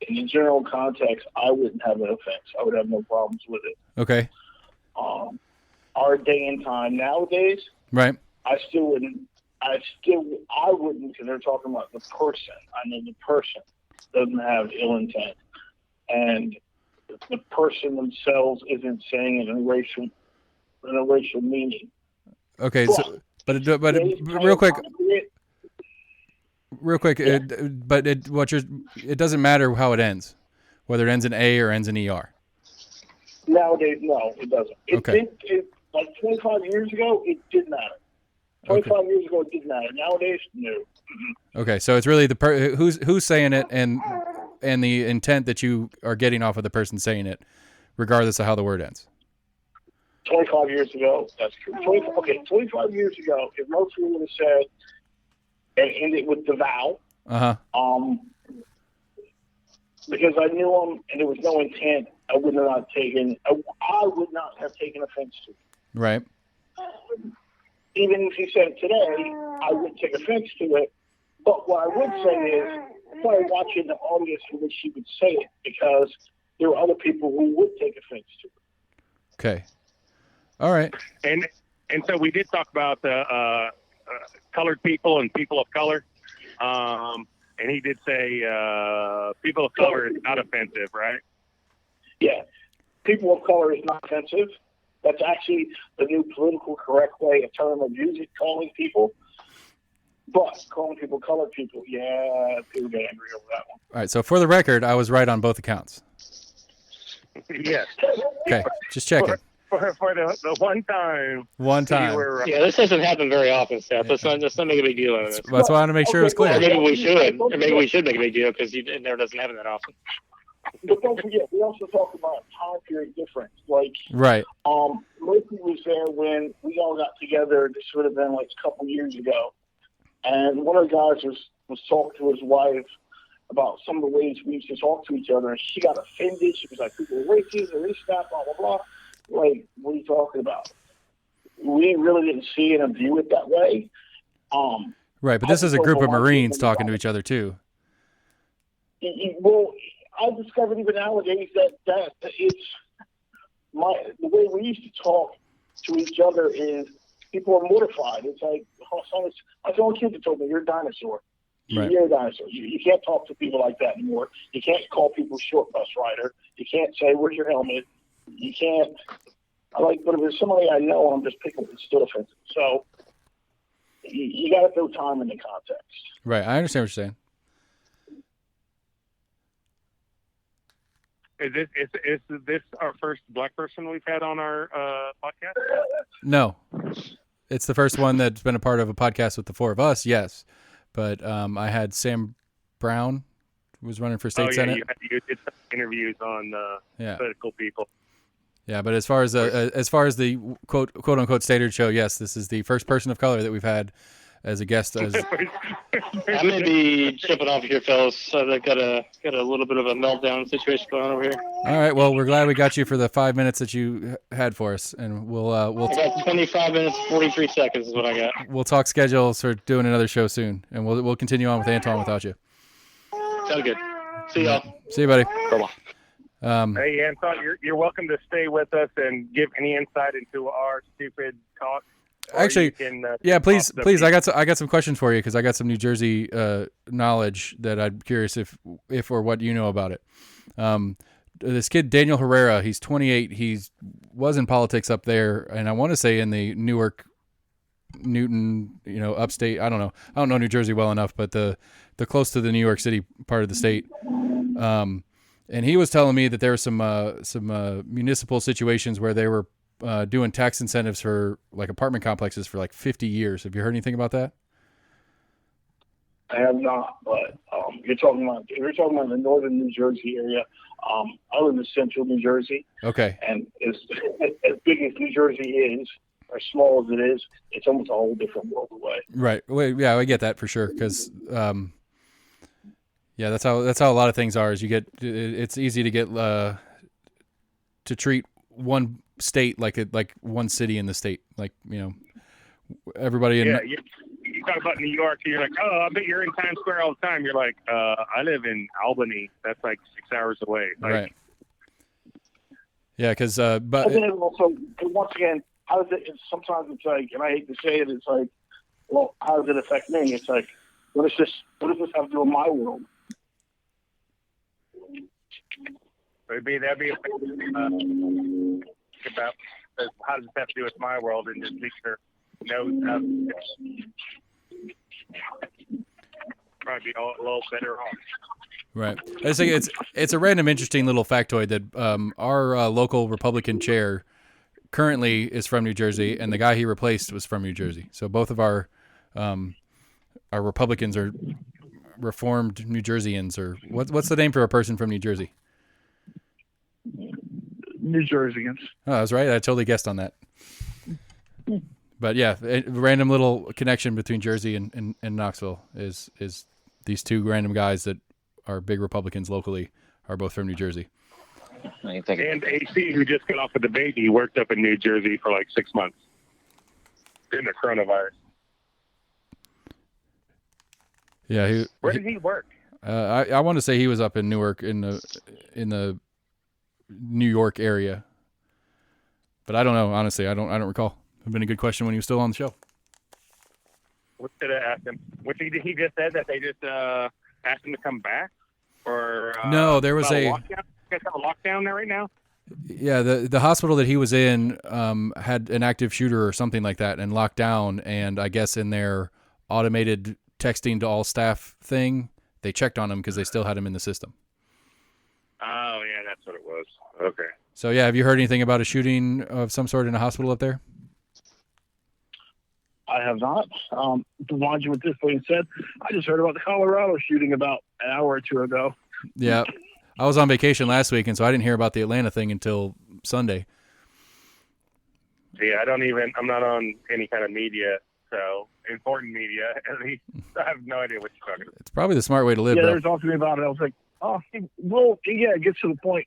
in the general context, I wouldn't have an offense. I would have no problems with it. Okay. Our day and time nowadays, Right. I wouldn't, because they're talking about the person. I know the person doesn't have ill intent, and the person themselves isn't saying it in a racial meaning. Okay. So, but real quick, Yeah. it doesn't matter how it ends, whether it ends in A or ends in ER. Nowadays, no, it doesn't. Okay. Like 25 years ago, it did matter. 25 years ago, it didn't matter. Nowadays, no. Okay, so it's really who's saying it and the intent that you are getting off of the person saying it, regardless of how the word ends. 25 years ago, that's true. 25 years ago, if most people would have said and ended with the vowel, because I knew him and there was no intent, I would not have taken offense to it. Right. Even if he said it today, I wouldn't take offense to it. But what I would say is, I'm probably watching the audience for which she would say it, because there are other people who would take offense to it. Okay. All right. And so we did talk about the colored people and people of color. And he did say people of color is not offensive, right? Yeah. People of color is not offensive. That's actually the new political correct way, a term of music, calling people. But calling people colored people, yeah, people get angry over that one. All right. So for the record, I was right on both accounts. Yes. Okay. Just checking. For the one time. One time. You were right. Yeah, this doesn't happen very often, Seth. Let's not make a big deal out of it. That's why I want to make sure it was Or clear. maybe we should. Or maybe we should make a big deal because it never doesn't happen that often. But don't forget, we also talk about time period difference. Like, Right. Murphy was there when we all got together. This would have been like a couple years ago. And one of the guys was talking to his wife about some of the ways we used to talk to each other, and she got offended. She was like, people are racist, or this, that, blah, blah, blah. Like, what are you talking about? We really didn't see it and view it that way. Right, but this is a group of Marines talking to each other too. Well, I discovered even nowadays that it's the way we used to talk to each other is people are mortified. It's like my own kid that told me, "You're a dinosaur. Right. You're a dinosaur. You can't talk to people like that anymore. You can't call people short bus rider. You can't say, where's your helmet? You can't." But if it's somebody I know and I'm just picking, it's still offensive. So you got to throw time in the context. Right, I understand what you're saying. Is this our first black person we've had on our podcast? No, it's the first one that's been a part of a podcast with the four of us. Yes, but I had Sam Brown who was running for state senate. You did some interviews on political people. Yeah, but as far as the quote unquote stated show, yes, this is the first person of color that we've had as a guest. I may be jumping off here, fellas. So I've got a little bit of a meltdown situation going on over here. All right, well, we're glad we got you for the 5 minutes that you had for us, and we'll I got 25 minutes 43 seconds is what I got. We'll talk schedules for doing another show soon, and we'll continue on with Anton without you. Sounds good. See y'all. See you, buddy. Bye-bye. Hey, Anton, you're welcome to stay with us and give any insight into our stupid talk. Actually, please. I got some questions for you because I got some New Jersey knowledge that I'm curious if or what you know about it. This kid Daniel Herrera, he's 28. He was in politics up there, and I want to say in the Newark, Newton, upstate. I don't know New Jersey well enough, but the close to the New York City part of the state. And he was telling me that there were some municipal situations where they were doing tax incentives for like apartment complexes for like 50 years. Have you heard anything about that? I have not, but if you're talking about the northern New Jersey area. I live in central New Jersey. Okay. And as big as New Jersey is, or small as it is, it's almost a whole different world away. Right. Well, yeah, I get that for sure because. Yeah, that's how a lot of things are. Is it's easy to get to treat one state like one city in the state, everybody in. Yeah, talk about New York, and you're like, oh, I bet you're in Times Square all the time. You're like, I live in Albany. That's like 6 hours away. Like, right. Yeah, because But then also, once again, how does it? Sometimes it's like, and I hate to say it, it's like, well, how does it affect me? It's like, what does this have to do with my world? that'd be about how does this have to do with my world, and just be sure knows probably be a little better off. right. I just think it's a random, interesting little factoid that our local Republican chair currently is from New Jersey, and the guy he replaced was from New Jersey. So both of our Republicans are Reformed New Jerseyans, or what's the name for a person from New Jersey? New Jerseyans. Oh, I was right. I totally guessed on that. But yeah, a random little connection between Jersey and Knoxville is these two random guys that are big Republicans locally are both from New Jersey. And AC, who just got off with the baby, worked up in New Jersey for like 6 months during the coronavirus. Yeah, where did he work? I want to say he was up in Newark in the New York area, but I don't know. Honestly, I don't recall. It'd been a good question when he was still on the show. What should I ask him? What he just said that they just asked him to come back, or no? There was a lockdown. You guys have a lockdown there right now? Yeah, the hospital that he was in had an active shooter or something like that and locked down. And I guess in their automated texting to all staff thing, they checked on him because they still had him in the system. Oh, yeah, that's what it was. Okay. So, yeah, have you heard anything about a shooting of some sort in a hospital up there? I have not. To remind you what this being said, I just heard about the Colorado shooting about an hour or two ago. Yeah. I was on vacation last week, and so I didn't hear about the Atlanta thing until Sunday. Yeah, I'm not on any kind of media, so important media, at least. I have no idea what you're talking about. It's probably the smart way to live, yeah, bro. they were talking to me about it. I was like, oh, well, yeah, it gets to the point.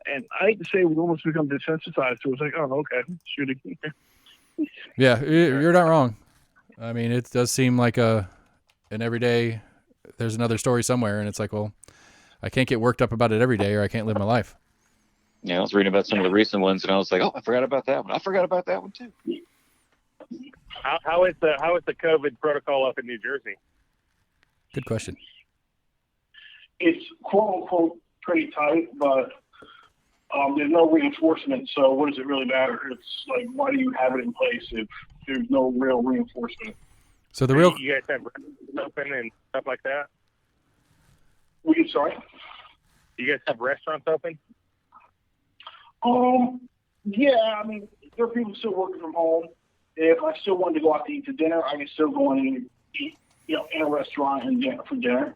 And I hate to say we almost become desensitized to it. It's like, oh, okay, shooting. Yeah, you're not wrong. I mean, it does seem like an everyday, there's another story somewhere, and it's like, well, I can't get worked up about it every day or I can't live my life. Yeah, I was reading about some of the recent ones, and I was like, oh, I forgot about that one. I forgot about that one, too. How is the COVID protocol up in New Jersey? Good question. It's quote-unquote pretty tight, but there's no reinforcement, so what does it really matter? It's like, why do you have it in place if there's no real reinforcement? So the real... You guys have restaurants open and stuff like that? Sorry? You guys have restaurants open? Yeah, I mean, there are people still working from home. If I still wanted to go out to eat to dinner, I can still go in and eat, in a restaurant and for dinner.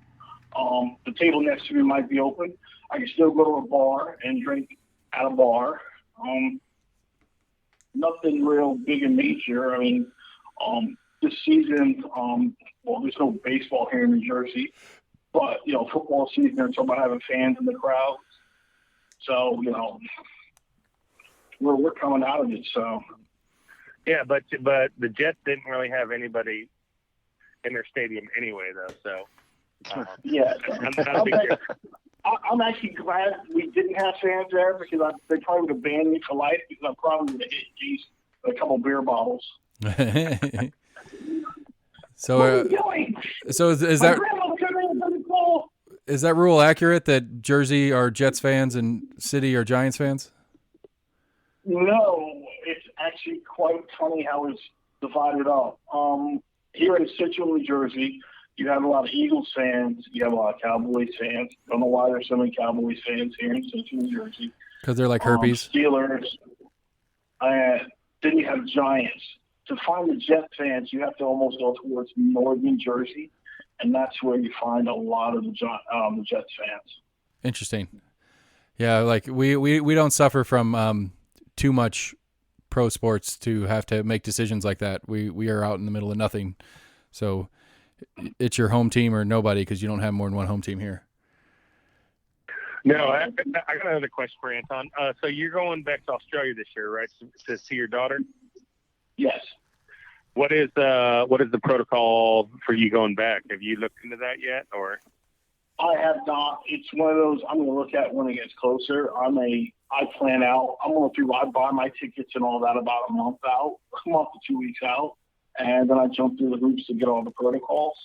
The table next to me might be open. I can still go to a bar and drink at a bar. Nothing real big and major. I mean, this season, well, there's no baseball here in New Jersey, but, football season, they're talking about having fans in the crowd. So, we're coming out of it, so. Yeah, but the Jets didn't really have anybody in their stadium anyway, though, so. Yeah. I'm actually glad we didn't have fans there because they probably would have banned me for life because I probably would have hit G's a couple beer bottles. So is that rule accurate that Jersey are Jets fans and City are Giants fans? No, it's actually quite funny how it's divided up. Here in Central New Jersey, you have a lot of Eagles fans. You have a lot of Cowboys fans. Don't know why there's so many Cowboys fans here in Central New Jersey. Because they're like herpes. Steelers. Then you have Giants. To find the Jet fans, you have to almost go towards northern Jersey, and that's where you find a lot of the Jets fans. Interesting. Yeah, like we don't suffer from too much pro sports to have to make decisions like that. We are out in the middle of nothing, so it's your home team or nobody because you don't have more than one home team here. No, I got another question for Anton. So you're going back to Australia this year, right, to see your daughter? Yes. What is the protocol for you going back? Have you looked into that yet, or? I have not. It's one of those I'm going to look at when it gets closer. I plan out. I buy my tickets and all that about a month to 2 weeks out, and then I jump through the hoops to get all the protocols.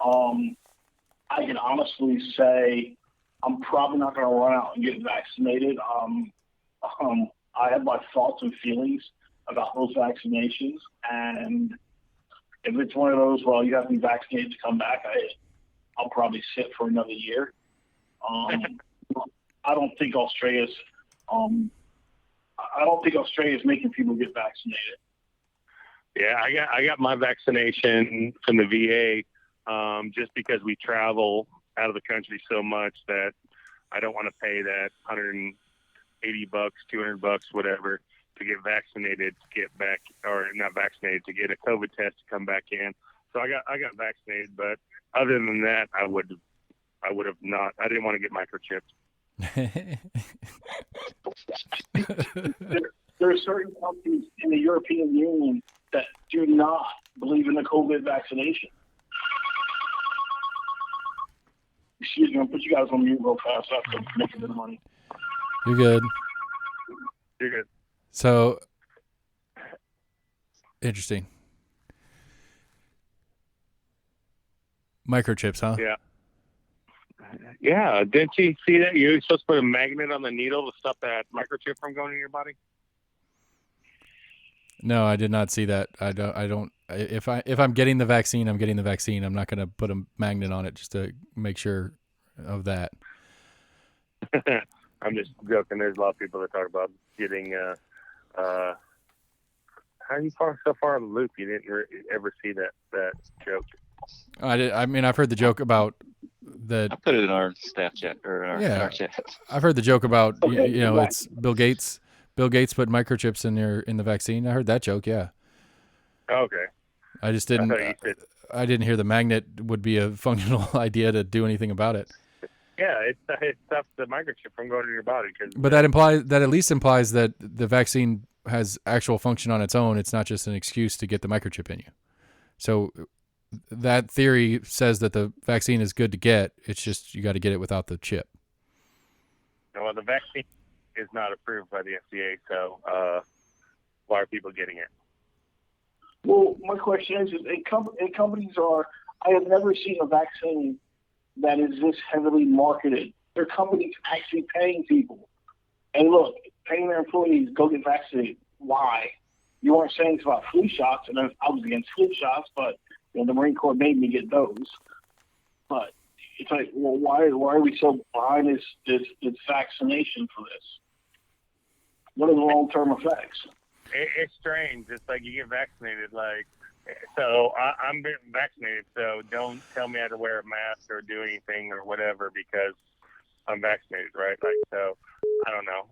I can honestly say I'm probably not going to run out and get vaccinated. I have my thoughts and feelings about those vaccinations, and if it's one of those, well, you have to be vaccinated to come back, I'll probably sit for another year. I don't think Australia's making people get vaccinated. Yeah, I got my vaccination from the VA just because we travel out of the country so much that I don't want to pay that $180, $200, whatever, to get vaccinated to get back, or not vaccinated, to get a COVID test to come back in. So I got vaccinated, but other than that, I would have not. I didn't want to get microchipped. There are certain countries in the European Union that do not believe in the COVID vaccination. Excuse me, I'll put you guys on mute real fast. I have to make a bit of money. You're good. You're good. So, interesting. Microchips, huh? Yeah. Yeah. Didn't you see that? You're supposed to put a magnet on the needle to stop that microchip from going in your body? No, I did not see that. I don't. If I'm getting the vaccine, I'm getting the vaccine. I'm not going to put a magnet on it just to make sure of that. I'm just joking. There's a lot of people that talk about getting. How are you so far in the loop? You didn't ever see that joke. I did. I mean, I've heard the joke about the. I put it in our staff chat or in our chat. I've heard the joke about it's Bill Gates. Bill Gates put microchips in the vaccine. I heard that joke. Yeah. Okay. I just didn't. I didn't hear the magnet would be a functional idea to do anything about it. Yeah, it stops the microchip from going to your body. But that at least implies that the vaccine has actual function on its own. It's not just an excuse to get the microchip in you. So that theory says that the vaccine is good to get. It's just you got to get it without the chip. Well, the vaccine is not approved by the FDA, so why are people getting it? Well, my question is companies are. I have never seen a vaccine that is this heavily marketed. There are companies actually paying people. And look, paying their employees, go get vaccinated. Why? You weren't saying it's about flu shots, and I was against flu shots, but the Marine Corps made me get those. But it's like, well, why are we so behind this vaccination for this? What are the long-term effects? It's strange. It's like you get vaccinated, so I'm getting vaccinated, so don't tell me I have to wear a mask or do anything or whatever because I'm vaccinated, right? So I don't know.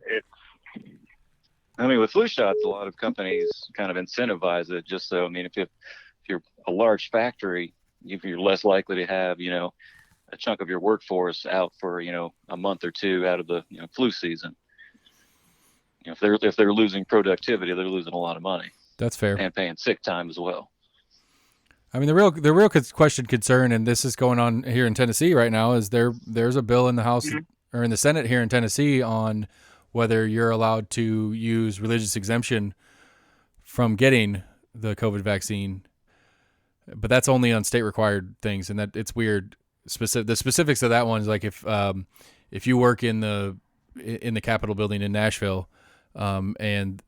I mean, with flu shots, a lot of companies kind of incentivize it just so, I mean, if you're a large factory, you're less likely to have, a chunk of your workforce out for, a month or two out of the flu season. If they're losing productivity, they're losing a lot of money. That's fair. And paying sick time as well. I mean, the real concern, and this is going on here in Tennessee right now, is there's a bill in the House or in the Senate here in Tennessee on whether you're allowed to use religious exemption from getting the COVID vaccine, but that's only on state required things, and that it's weird. The specifics of that one is like if you work in the Capitol building in Nashville, and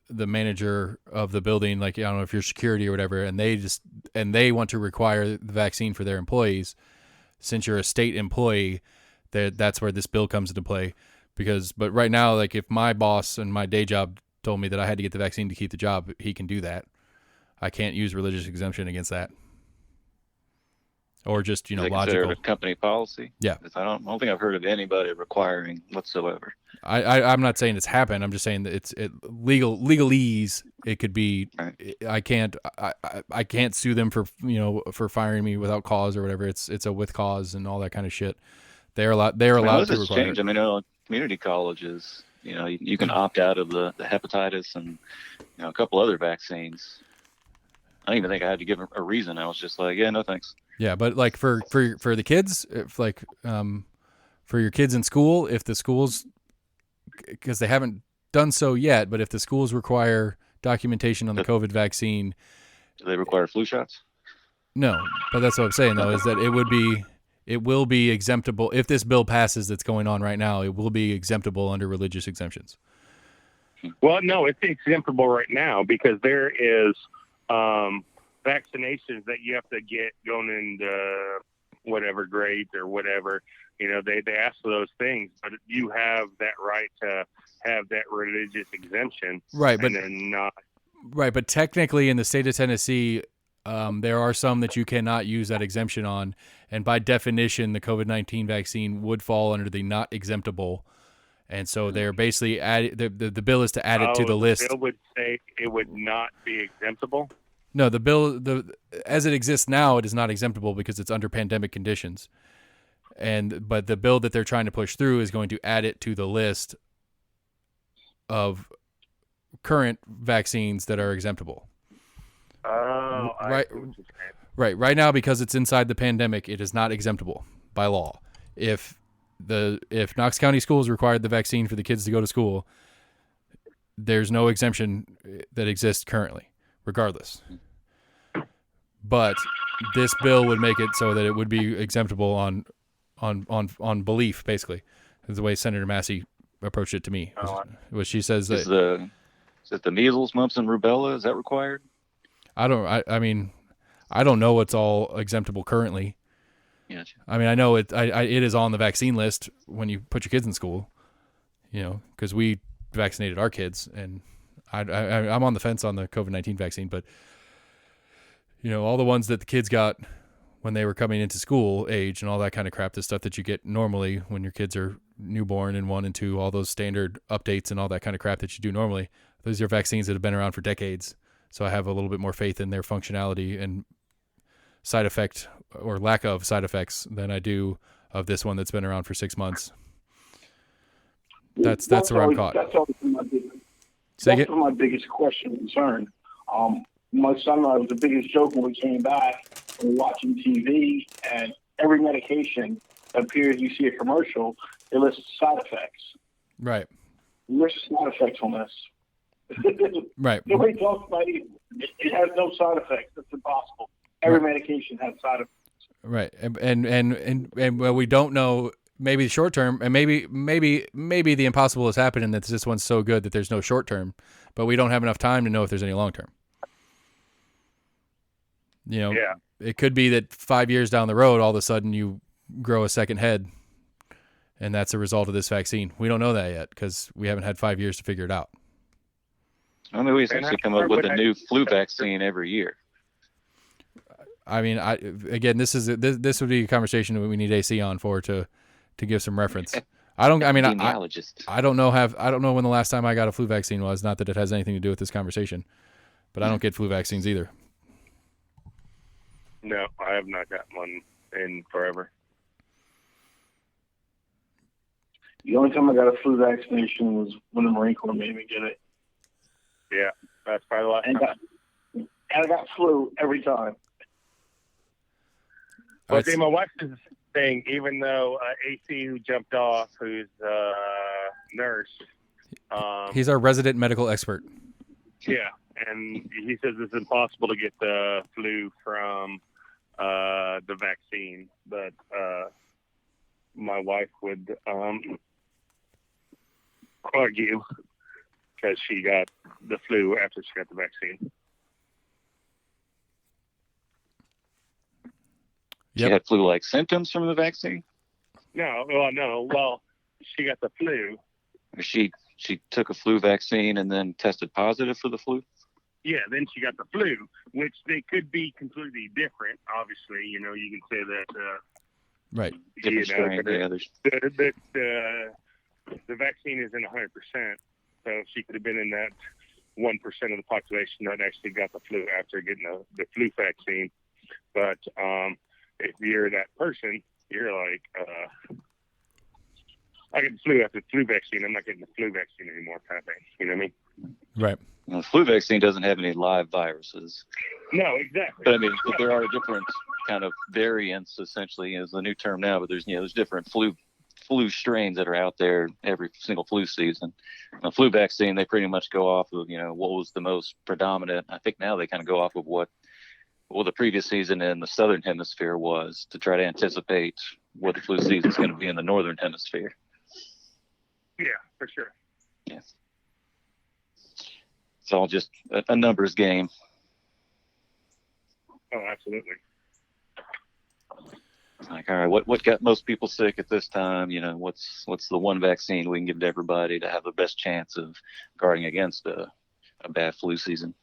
the manager of the building, like, I don't know if you're security or whatever, and they want to require the vaccine for their employees, since you're a state employee, that's where this bill comes into play. But right now, like, if my boss and my day job told me that I had to get the vaccine to keep the job, he can do that. I can't use religious exemption against that. Or just, logical. A company policy? Yeah. I don't think I've heard of anybody requiring whatsoever. I'm not saying it's happened. I'm just saying that it's legalese. It could be. Right. I can't sue them for for firing me without cause or whatever. It's a with cause and all that kind of shit. They're allowed to require it. I mean, community colleges, you can opt out of the hepatitis and a couple other vaccines. I didn't even think I had to give a reason. I was just like, yeah, no thanks. Yeah, but like for the kids, if like for your kids in school, if the schools, because they haven't done so yet, but if the schools require documentation on the COVID vaccine, Do they require flu shots? no. But that's what I'm saying though, is that it will be exemptable if this bill passes that's going on right now. It will be exemptable under religious exemptions. Well, no, it's exemptable right now because there is vaccinations that you have to get going into whatever grades or whatever. You know, they ask for those things, but you have that right to have that religious exemption. Right, but and then not. Right, but technically in the state of Tennessee, there are some that you cannot use that exemption on, and by definition, the COVID-19 vaccine would fall under the not exemptable, and so they're basically the bill is to add it to the list. The bill would say it would not be exemptable. No, the bill as it exists now, it is not exemptable because it's under pandemic conditions, but the bill that they're trying to push through is going to add it to the list of current vaccines that are exemptable. Oh, right. Right now, because it's inside the pandemic, it is not exemptable by law. If Knox County schools required the vaccine for the kids to go to school, there's no exemption that exists currently, regardless. But this bill would make it so that it would be exemptable on belief, basically, is the way Senator Massey approached it to me. Was she says that. Is it the measles, mumps, and rubella? Is that required? I don't know what's all exemptable currently. Yeah. I mean, I know it is on the vaccine list when you put your kids in school, you know, because we vaccinated our kids, and I'm on the fence on the COVID-19 vaccine, but you know, all the ones that the kids got when they were coming into school age and all that kind of crap, the stuff that you get normally when your kids are newborn and 1 and 2, all those standard updates and all that kind of crap that you do normally. Those are vaccines that have been around for decades. So I have a little bit more faith in their functionality and side effect or lack of side effects than I do of this one that's been around for 6 months. That's where I'm caught. That's always my biggest question and concern. My son and I was the biggest joke when we came back and watching TV, and every medication appears you see a commercial, it lists side effects. Right. There's side effects on this. Right. Nobody talks about it. It has no side effects. It's impossible. Every medication has side effects. Right. And well, we don't know. Maybe short term, and maybe the impossible has happened, and that this one's so good that there's no short term, but we don't have enough time to know if there's any long term. You know, yeah. It could be that 5 years down the road, all of a sudden you grow a second head, and that's a result of this vaccine. We don't know that yet because we haven't had 5 years to figure it out. I mean, we essentially come up with a new flu vaccine every year. I mean, this would be a conversation that we need AC on for to give some reference. I don't know when the last time I got a flu vaccine was. Not that it has anything to do with this conversation, but I don't get flu vaccines either. No, I have not gotten one in forever. The only time I got a flu vaccination was when the Marine Corps made me get it. Yeah, that's probably the last time. I got flu every time. Well, see, my wife is saying, even though AC, who jumped off, who's a nurse. He's our resident medical expert. Yeah, and he says it's impossible to get the flu from the vaccine, but my wife would argue because she got the flu after she got the vaccine. She had flu-like symptoms from the vaccine? No. Well, she got the flu. Or she took a flu vaccine and then tested positive for the flu? Yeah, then she got the flu, which they could be completely different. Obviously, you know, you can say that. Right. Different strain. The vaccine isn't 100%, so she could have been in that 1% of the population that actually got the flu after getting the flu vaccine. But if you're that person, you're like, I get the flu after the flu vaccine. I'm not getting the flu vaccine anymore, kind of thing. You know what I mean? Right. Well, the flu vaccine doesn't have any live viruses. No, exactly. But I mean, but there are different kind of variants, essentially, is the new term now. But there's different flu strains that are out there every single flu season. The flu vaccine, they pretty much go off of what was the most predominant. I think now they kind of go off of what the previous season in the southern hemisphere was to try to anticipate what the flu season is going to be in the northern hemisphere. Yeah, for sure. Yes. It's all just a numbers game. Oh, absolutely. Like, all right, what got most people sick at this time? What's the one vaccine we can give to everybody to have the best chance of guarding against a bad flu season?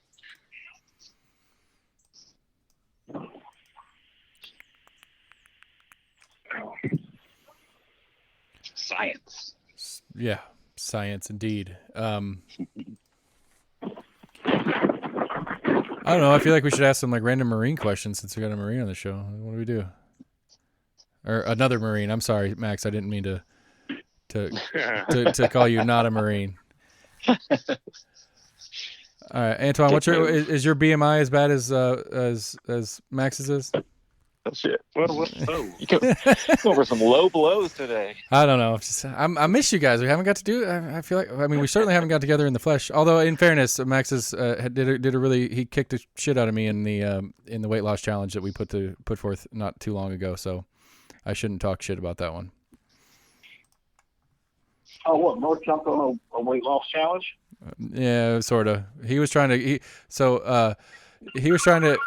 Science. Yeah, science indeed. I don't know. I feel like we should ask some like random Marine questions since we got a Marine on the show. What do we do? Or another Marine. I'm sorry, Max. I didn't mean to call you not a Marine. All right, Anton. Is your BMI as bad as Max's is? Oh shit! Well, you go over some low blows today. I don't know. I miss you guys. We haven't got to do it. I feel like. I mean, we certainly haven't got together in the flesh. Although, in fairness, Max he kicked the shit out of me in the weight loss challenge that we put forth not too long ago. So I shouldn't talk shit about that one. Oh, what? North jumped on a weight loss challenge? Yeah, sort of. He was trying to. He was trying to.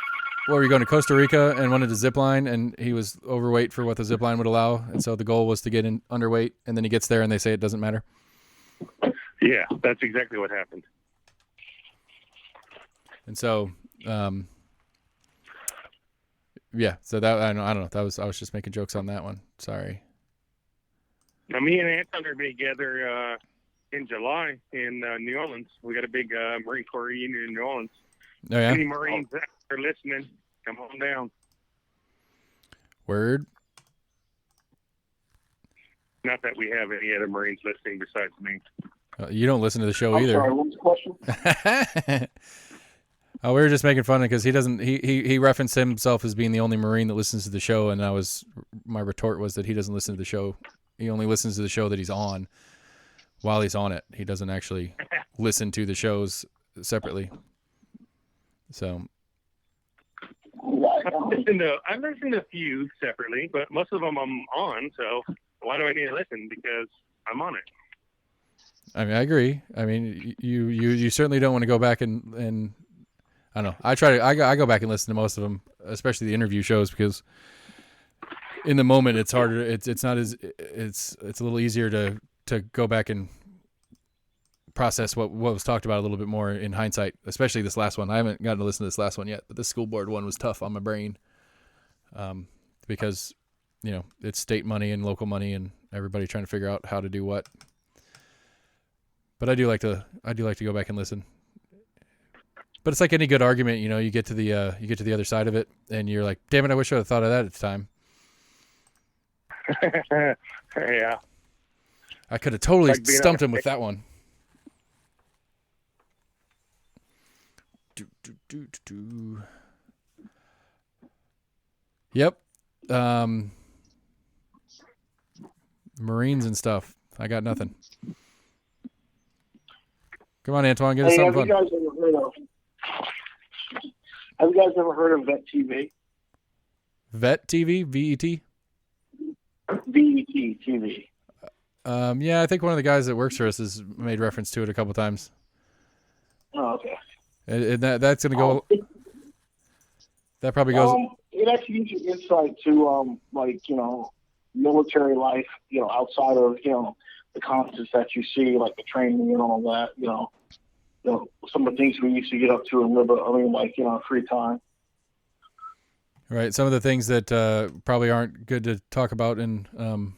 What, were you going to Costa Rica and wanted to zip line, and he was overweight for what the zip line would allow, and so the goal was to get in underweight, and then he gets there and they say it doesn't matter. Yeah, that's exactly what happened. And so, yeah. So that I don't know. I was just making jokes on that one. Sorry. Now, me and Anton are together in July in New Orleans. We got a big Marine Corps reunion in New Orleans. Oh yeah. Any Marines that are listening, come on down. Word. Not that we have any other Marines listening besides me. You don't listen to the show I'm either. sorry, what was the question? Oh, we were just making fun of because he doesn't. He referenced himself as being the only Marine that listens to the show, and my retort was that he doesn't listen to the show. He only listens to the show that he's on while he's on it. He doesn't actually listen to the shows separately. So I've listened to a few separately, but most of them I'm on. So why do I need to listen? Because I'm on it. I mean, I agree. I mean, you certainly don't want to go back and I don't know. I go back and listen to most of them, especially the interview shows, because in the moment it's harder. It's not as it's a little easier to go back and process what was talked about a little bit more in hindsight, especially this last one. I haven't gotten to listen to this last one yet, but the school board one was tough on my brain, because it's state money and local money and everybody trying to figure out how to do what. But I do like to go back and listen. But it's like any good argument, you get to the other side of it and you're like, damn it, I wish I would have thought of that at the time. Yeah, I could have totally stumped him with that one. Yep. Marines and stuff. I got nothing. Come on, Antoine, get us something fun. Have you guys ever heard of Vet TV? Vet TV? VET? VET TV. Yeah, I think one of the guys that works for us has made reference to it a couple times. Oh, okay. And that's going to go. That probably goes. It actually gives you insight to military life, outside of the concerts that you see, like the training and all that. Some of the things we used to get up to and live. Free time. Right. Some of the things that probably aren't good to talk about in a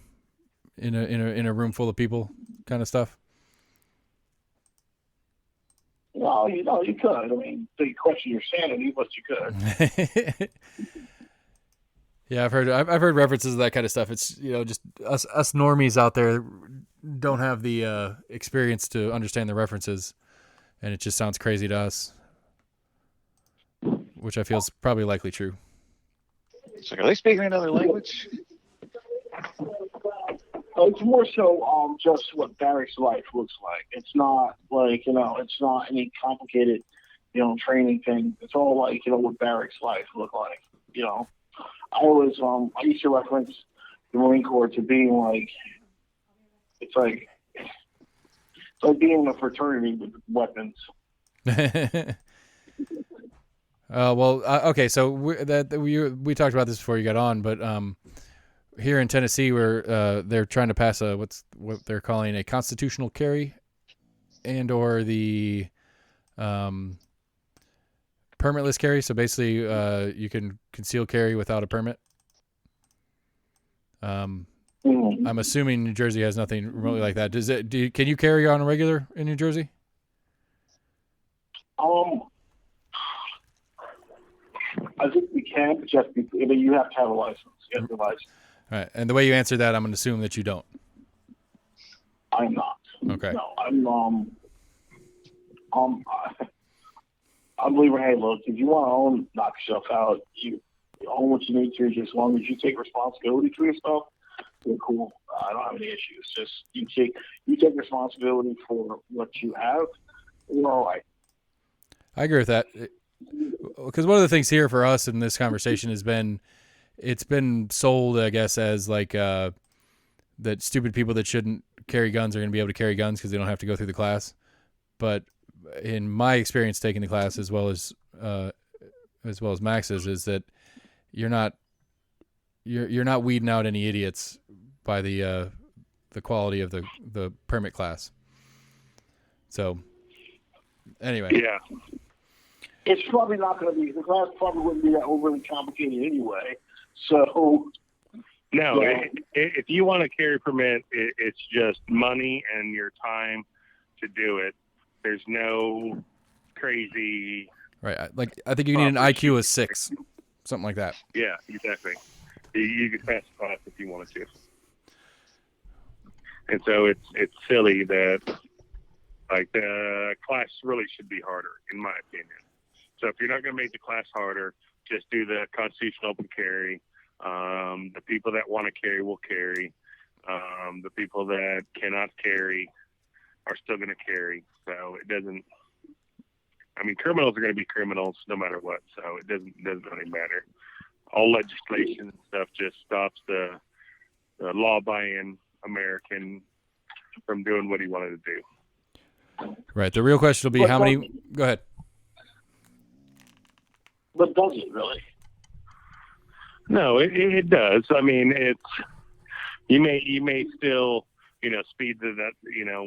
room full of people, kind of stuff. No, you could. I mean, so you question your sanity, but you could. Yeah, I've heard references to that kind of stuff. It's just us normies out there don't have the experience to understand the references, and it just sounds crazy to us, which I feel is probably likely true. It's like, are they speaking another language? It's more so just what Barrick's life looks like. It's not like, it's not any complicated, training thing. It's all like, what Barrick's life looked like. I used to reference the Marine Corps to being like, it's like being in a fraternity with weapons. Okay, so we talked about this before you got on, but here in Tennessee, where they're trying to pass what they're calling a constitutional carry, and or the permitless carry. So basically, you can conceal carry without a permit. I'm assuming New Jersey has nothing remotely like that. Can you carry on a regular in New Jersey? I think we can, but you have to have a license. You have to have a license. All right. And the way you answered that, I'm going to assume that you don't. I'm not. Okay. No, I believe, hey, look, if you want to knock yourself out, you own what you need to, just as long as you take responsibility for yourself, you're cool. I don't have any issues. Just you take responsibility for what you have, you're all right. I agree with that. Because one of the things here for us in this conversation has been, it's been sold, I guess, as like that stupid people that shouldn't carry guns are going to be able to carry guns because they don't have to go through the class. But in my experience taking the class, as well as Max's, is that you're not weeding out any idiots by the quality of the permit class. So anyway, Yeah. It's probably not going to be, the class probably wouldn't be that overly complicated anyway. So, No, if you want a carry permit, it's just money and your time to do it. There's no crazy. Right. I think you need an IQ of 6, something like that. Yeah, exactly. You could pass the class if you wanted to. And so it's silly that like the class really should be harder, in my opinion. So if you're not going to make the class harder, just do the constitutional open carry. The people that want to carry will carry. The people that cannot carry are still going to carry. So it doesn't. I mean, criminals are going to be criminals no matter what. So it doesn't really matter. All legislation and stuff just stops the law-abiding American from doing what he wanted to do. Right. The real question will be how many. Go ahead. But does it really? No, it does. I mean, you may still, speed to that,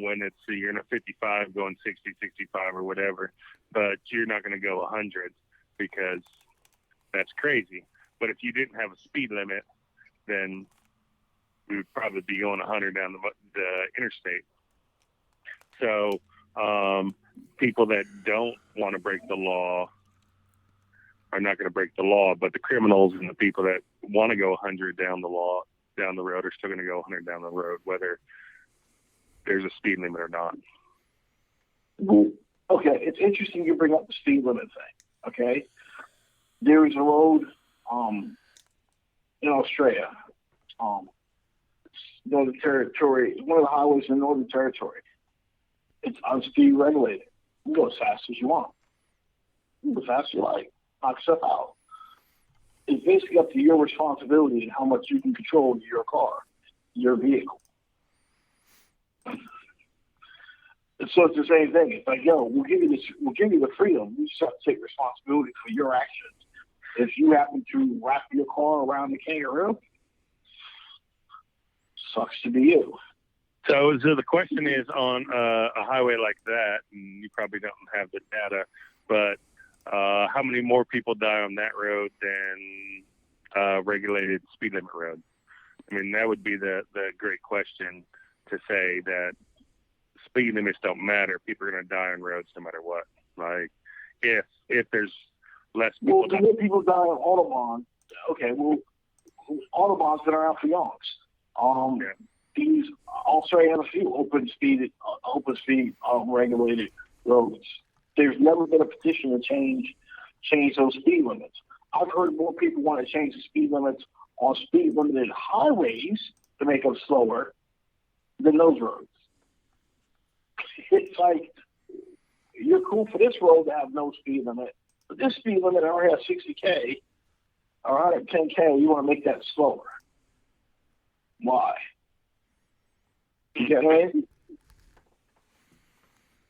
when it's you're in a 55 going 60, 65 or whatever, but you're not going to go 100 because that's crazy. But if you didn't have a speed limit, then we would probably be going 100 down the interstate. So people that don't want to break the law are not going to break the law, but the criminals and the people that want to go 100 down the road are still going to go 100 down the road, whether there's a speed limit or not. Okay, it's interesting you bring up the speed limit thing. Okay, there is a road in Australia, Northern Territory, one of the highways in Northern Territory. It's unspeed regulated. You go as fast as you want. You go as fast as you like. Knock stuff out. It's basically up to your responsibility and how much you can control your car, your vehicle. So it's the same thing. It's like, we'll give you the freedom. You just have to take responsibility for your actions. If you happen to wrap your car around the kangaroo, sucks to be you. So the question is on a highway like that, and you probably don't have the data, but how many more people die on that road than regulated speed limit road? I mean, that would be the great question to say that speed limits don't matter. People are going to die on roads no matter what. Like, if there's less people die. Well, people die on Autobahn. Okay, well, Autobahns that are out for yonks. these also have a few open speed regulated roads. There's never been a petition to change those speed limits. I've heard more people want to change the speed limits on speed limited highways to make them slower than those roads. It's like, you're cool for this road to have no speed limit, but this speed limit already has 60K or 110K. You want to make that slower. Why? You get what I mean?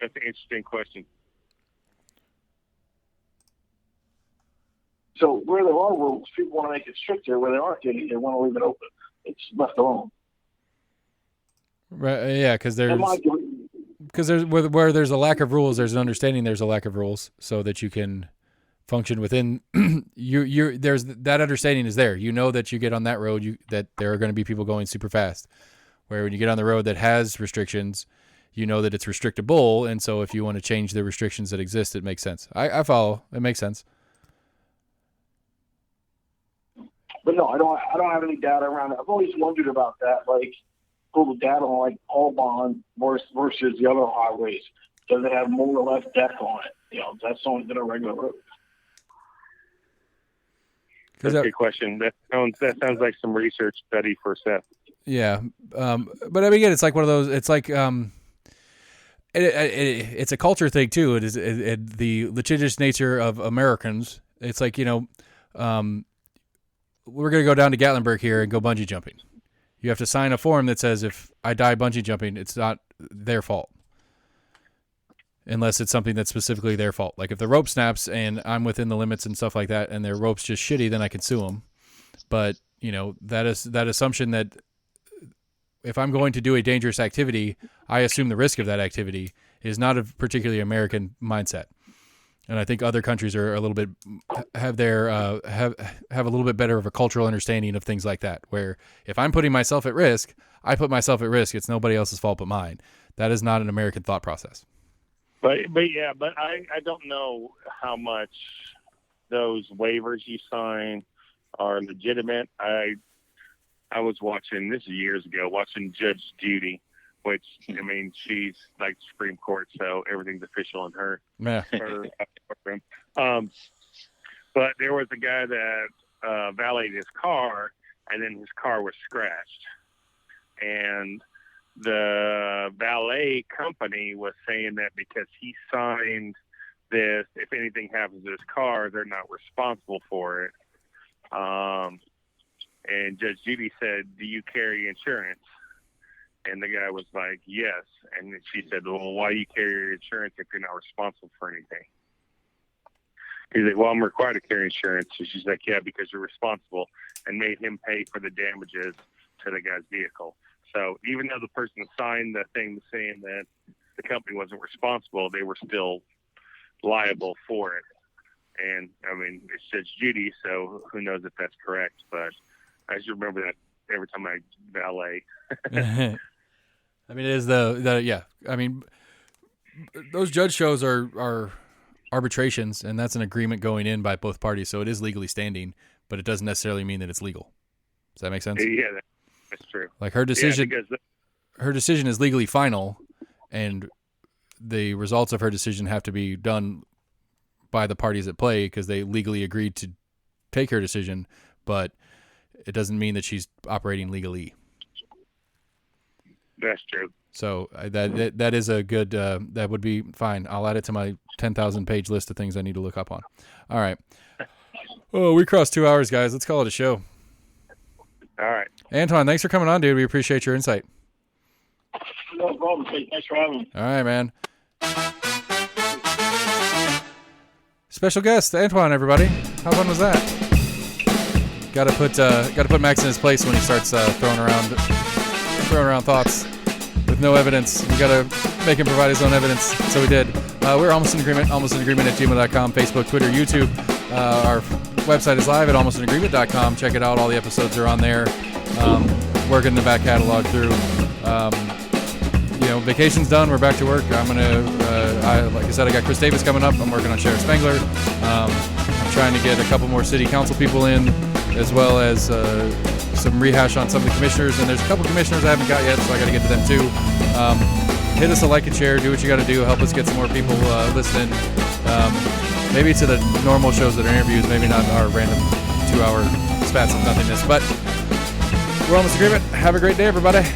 That's an interesting question. So where there are rules, people want to make it stricter. Where there aren't any, they want to leave it open. It's left alone. Right? Yeah, because there's where there's a lack of rules, there's an understanding there's a lack of rules, so that you can function within. There's that understanding is there. You know that you get on that road, that there are going to be people going super fast. Where when you get on the road that has restrictions, you know that it's restrictable, and so if you want to change the restrictions that exist, it makes sense. I follow. It makes sense. But no, I don't have any data around it. I've always wondered about that, like pull the data on like Aubon versus the other highways. Does it have more or less depth on it? You know, that's only than a regular road. That's a good question. That sounds like some research study for Seth. Yeah, but I mean, again, it's like one of those. It's like it's a culture thing too. It is the litigious nature of Americans. It's like, we're going to go down to Gatlinburg here and go bungee jumping. You have to sign a form that says if I die bungee jumping, it's not their fault. Unless it's something that's specifically their fault. Like if the rope snaps and I'm within the limits and stuff like that and their rope's just shitty, then I can sue them. But, that assumption that if I'm going to do a dangerous activity, I assume the risk of that activity is not a particularly American mindset. And I think other countries are a little bit have a little bit better of a cultural understanding of things like that. Where if I'm putting myself at risk, I put myself at risk. It's nobody else's fault but mine. That is not an American thought process. But I don't know how much those waivers you sign are legitimate. I was watching this years ago, watching Judge Judy. Which, I mean, she's like Supreme Court, so everything's official in her courtroom. But there was a guy that valeted his car, and then his car was scratched. And the valet company was saying that because he signed this, if anything happens to his car, they're not responsible for it. And Judge Judy said, "Do you carry insurance?" And the guy was like, "Yes." And she said, "Well, why do you carry your insurance if you're not responsible for anything?" He's like, "Well, I'm required to carry insurance." And she's like, "Yeah, because you're responsible," and made him pay for the damages to the guy's vehicle. So even though the person signed the thing saying that the company wasn't responsible, they were still liable for it. And, I mean, it's Judge Judy, so who knows if that's correct. But I just remember that every time I valet. I mean, it is yeah. I mean, those judge shows are arbitrations, and that's an agreement going in by both parties, so it is legally standing, but it doesn't necessarily mean that it's legal. Does that make sense? Yeah, that's true. Like her decision is legally final, and the results of her decision have to be done by the parties at play because they legally agreed to take her decision, but it doesn't mean that she's operating legally. That's true. So that is a good, that would be fine. I'll add it to my 10,000 page list of things I need to look up on. All right. Oh, we crossed 2 hours, guys. Let's call it a show. All right. Anton, thanks for coming on, dude. We appreciate your insight. No problem. Thanks for having me. All right, man. Special guest, Antoine, everybody. How fun was that? Got to put Max in his place when he starts throwing around thoughts with no evidence. We got to make him provide his own evidence. So we did. We're almost in agreement. Almostinagreement@gmail.com, Facebook, Twitter, YouTube. Our website is live at almostinagreement.com. Check it out. All the episodes are on there. Working the back catalog through. Vacation's done. We're back to work. I'm gonna. Like I said, I got Chris Davis coming up. I'm working on Sheriff Spengler. I'm trying to get a couple more city council people in, as well as some rehash on some of the commissioners, and there's a couple commissioners I haven't got yet, so I got to get to them too. Hit us a like and share. Do what you got to do. Help us get some more people listening. Maybe to the normal shows that are interviews, maybe not our random 2-hour spats of nothingness. But we're on this agreement. Have a great day, everybody.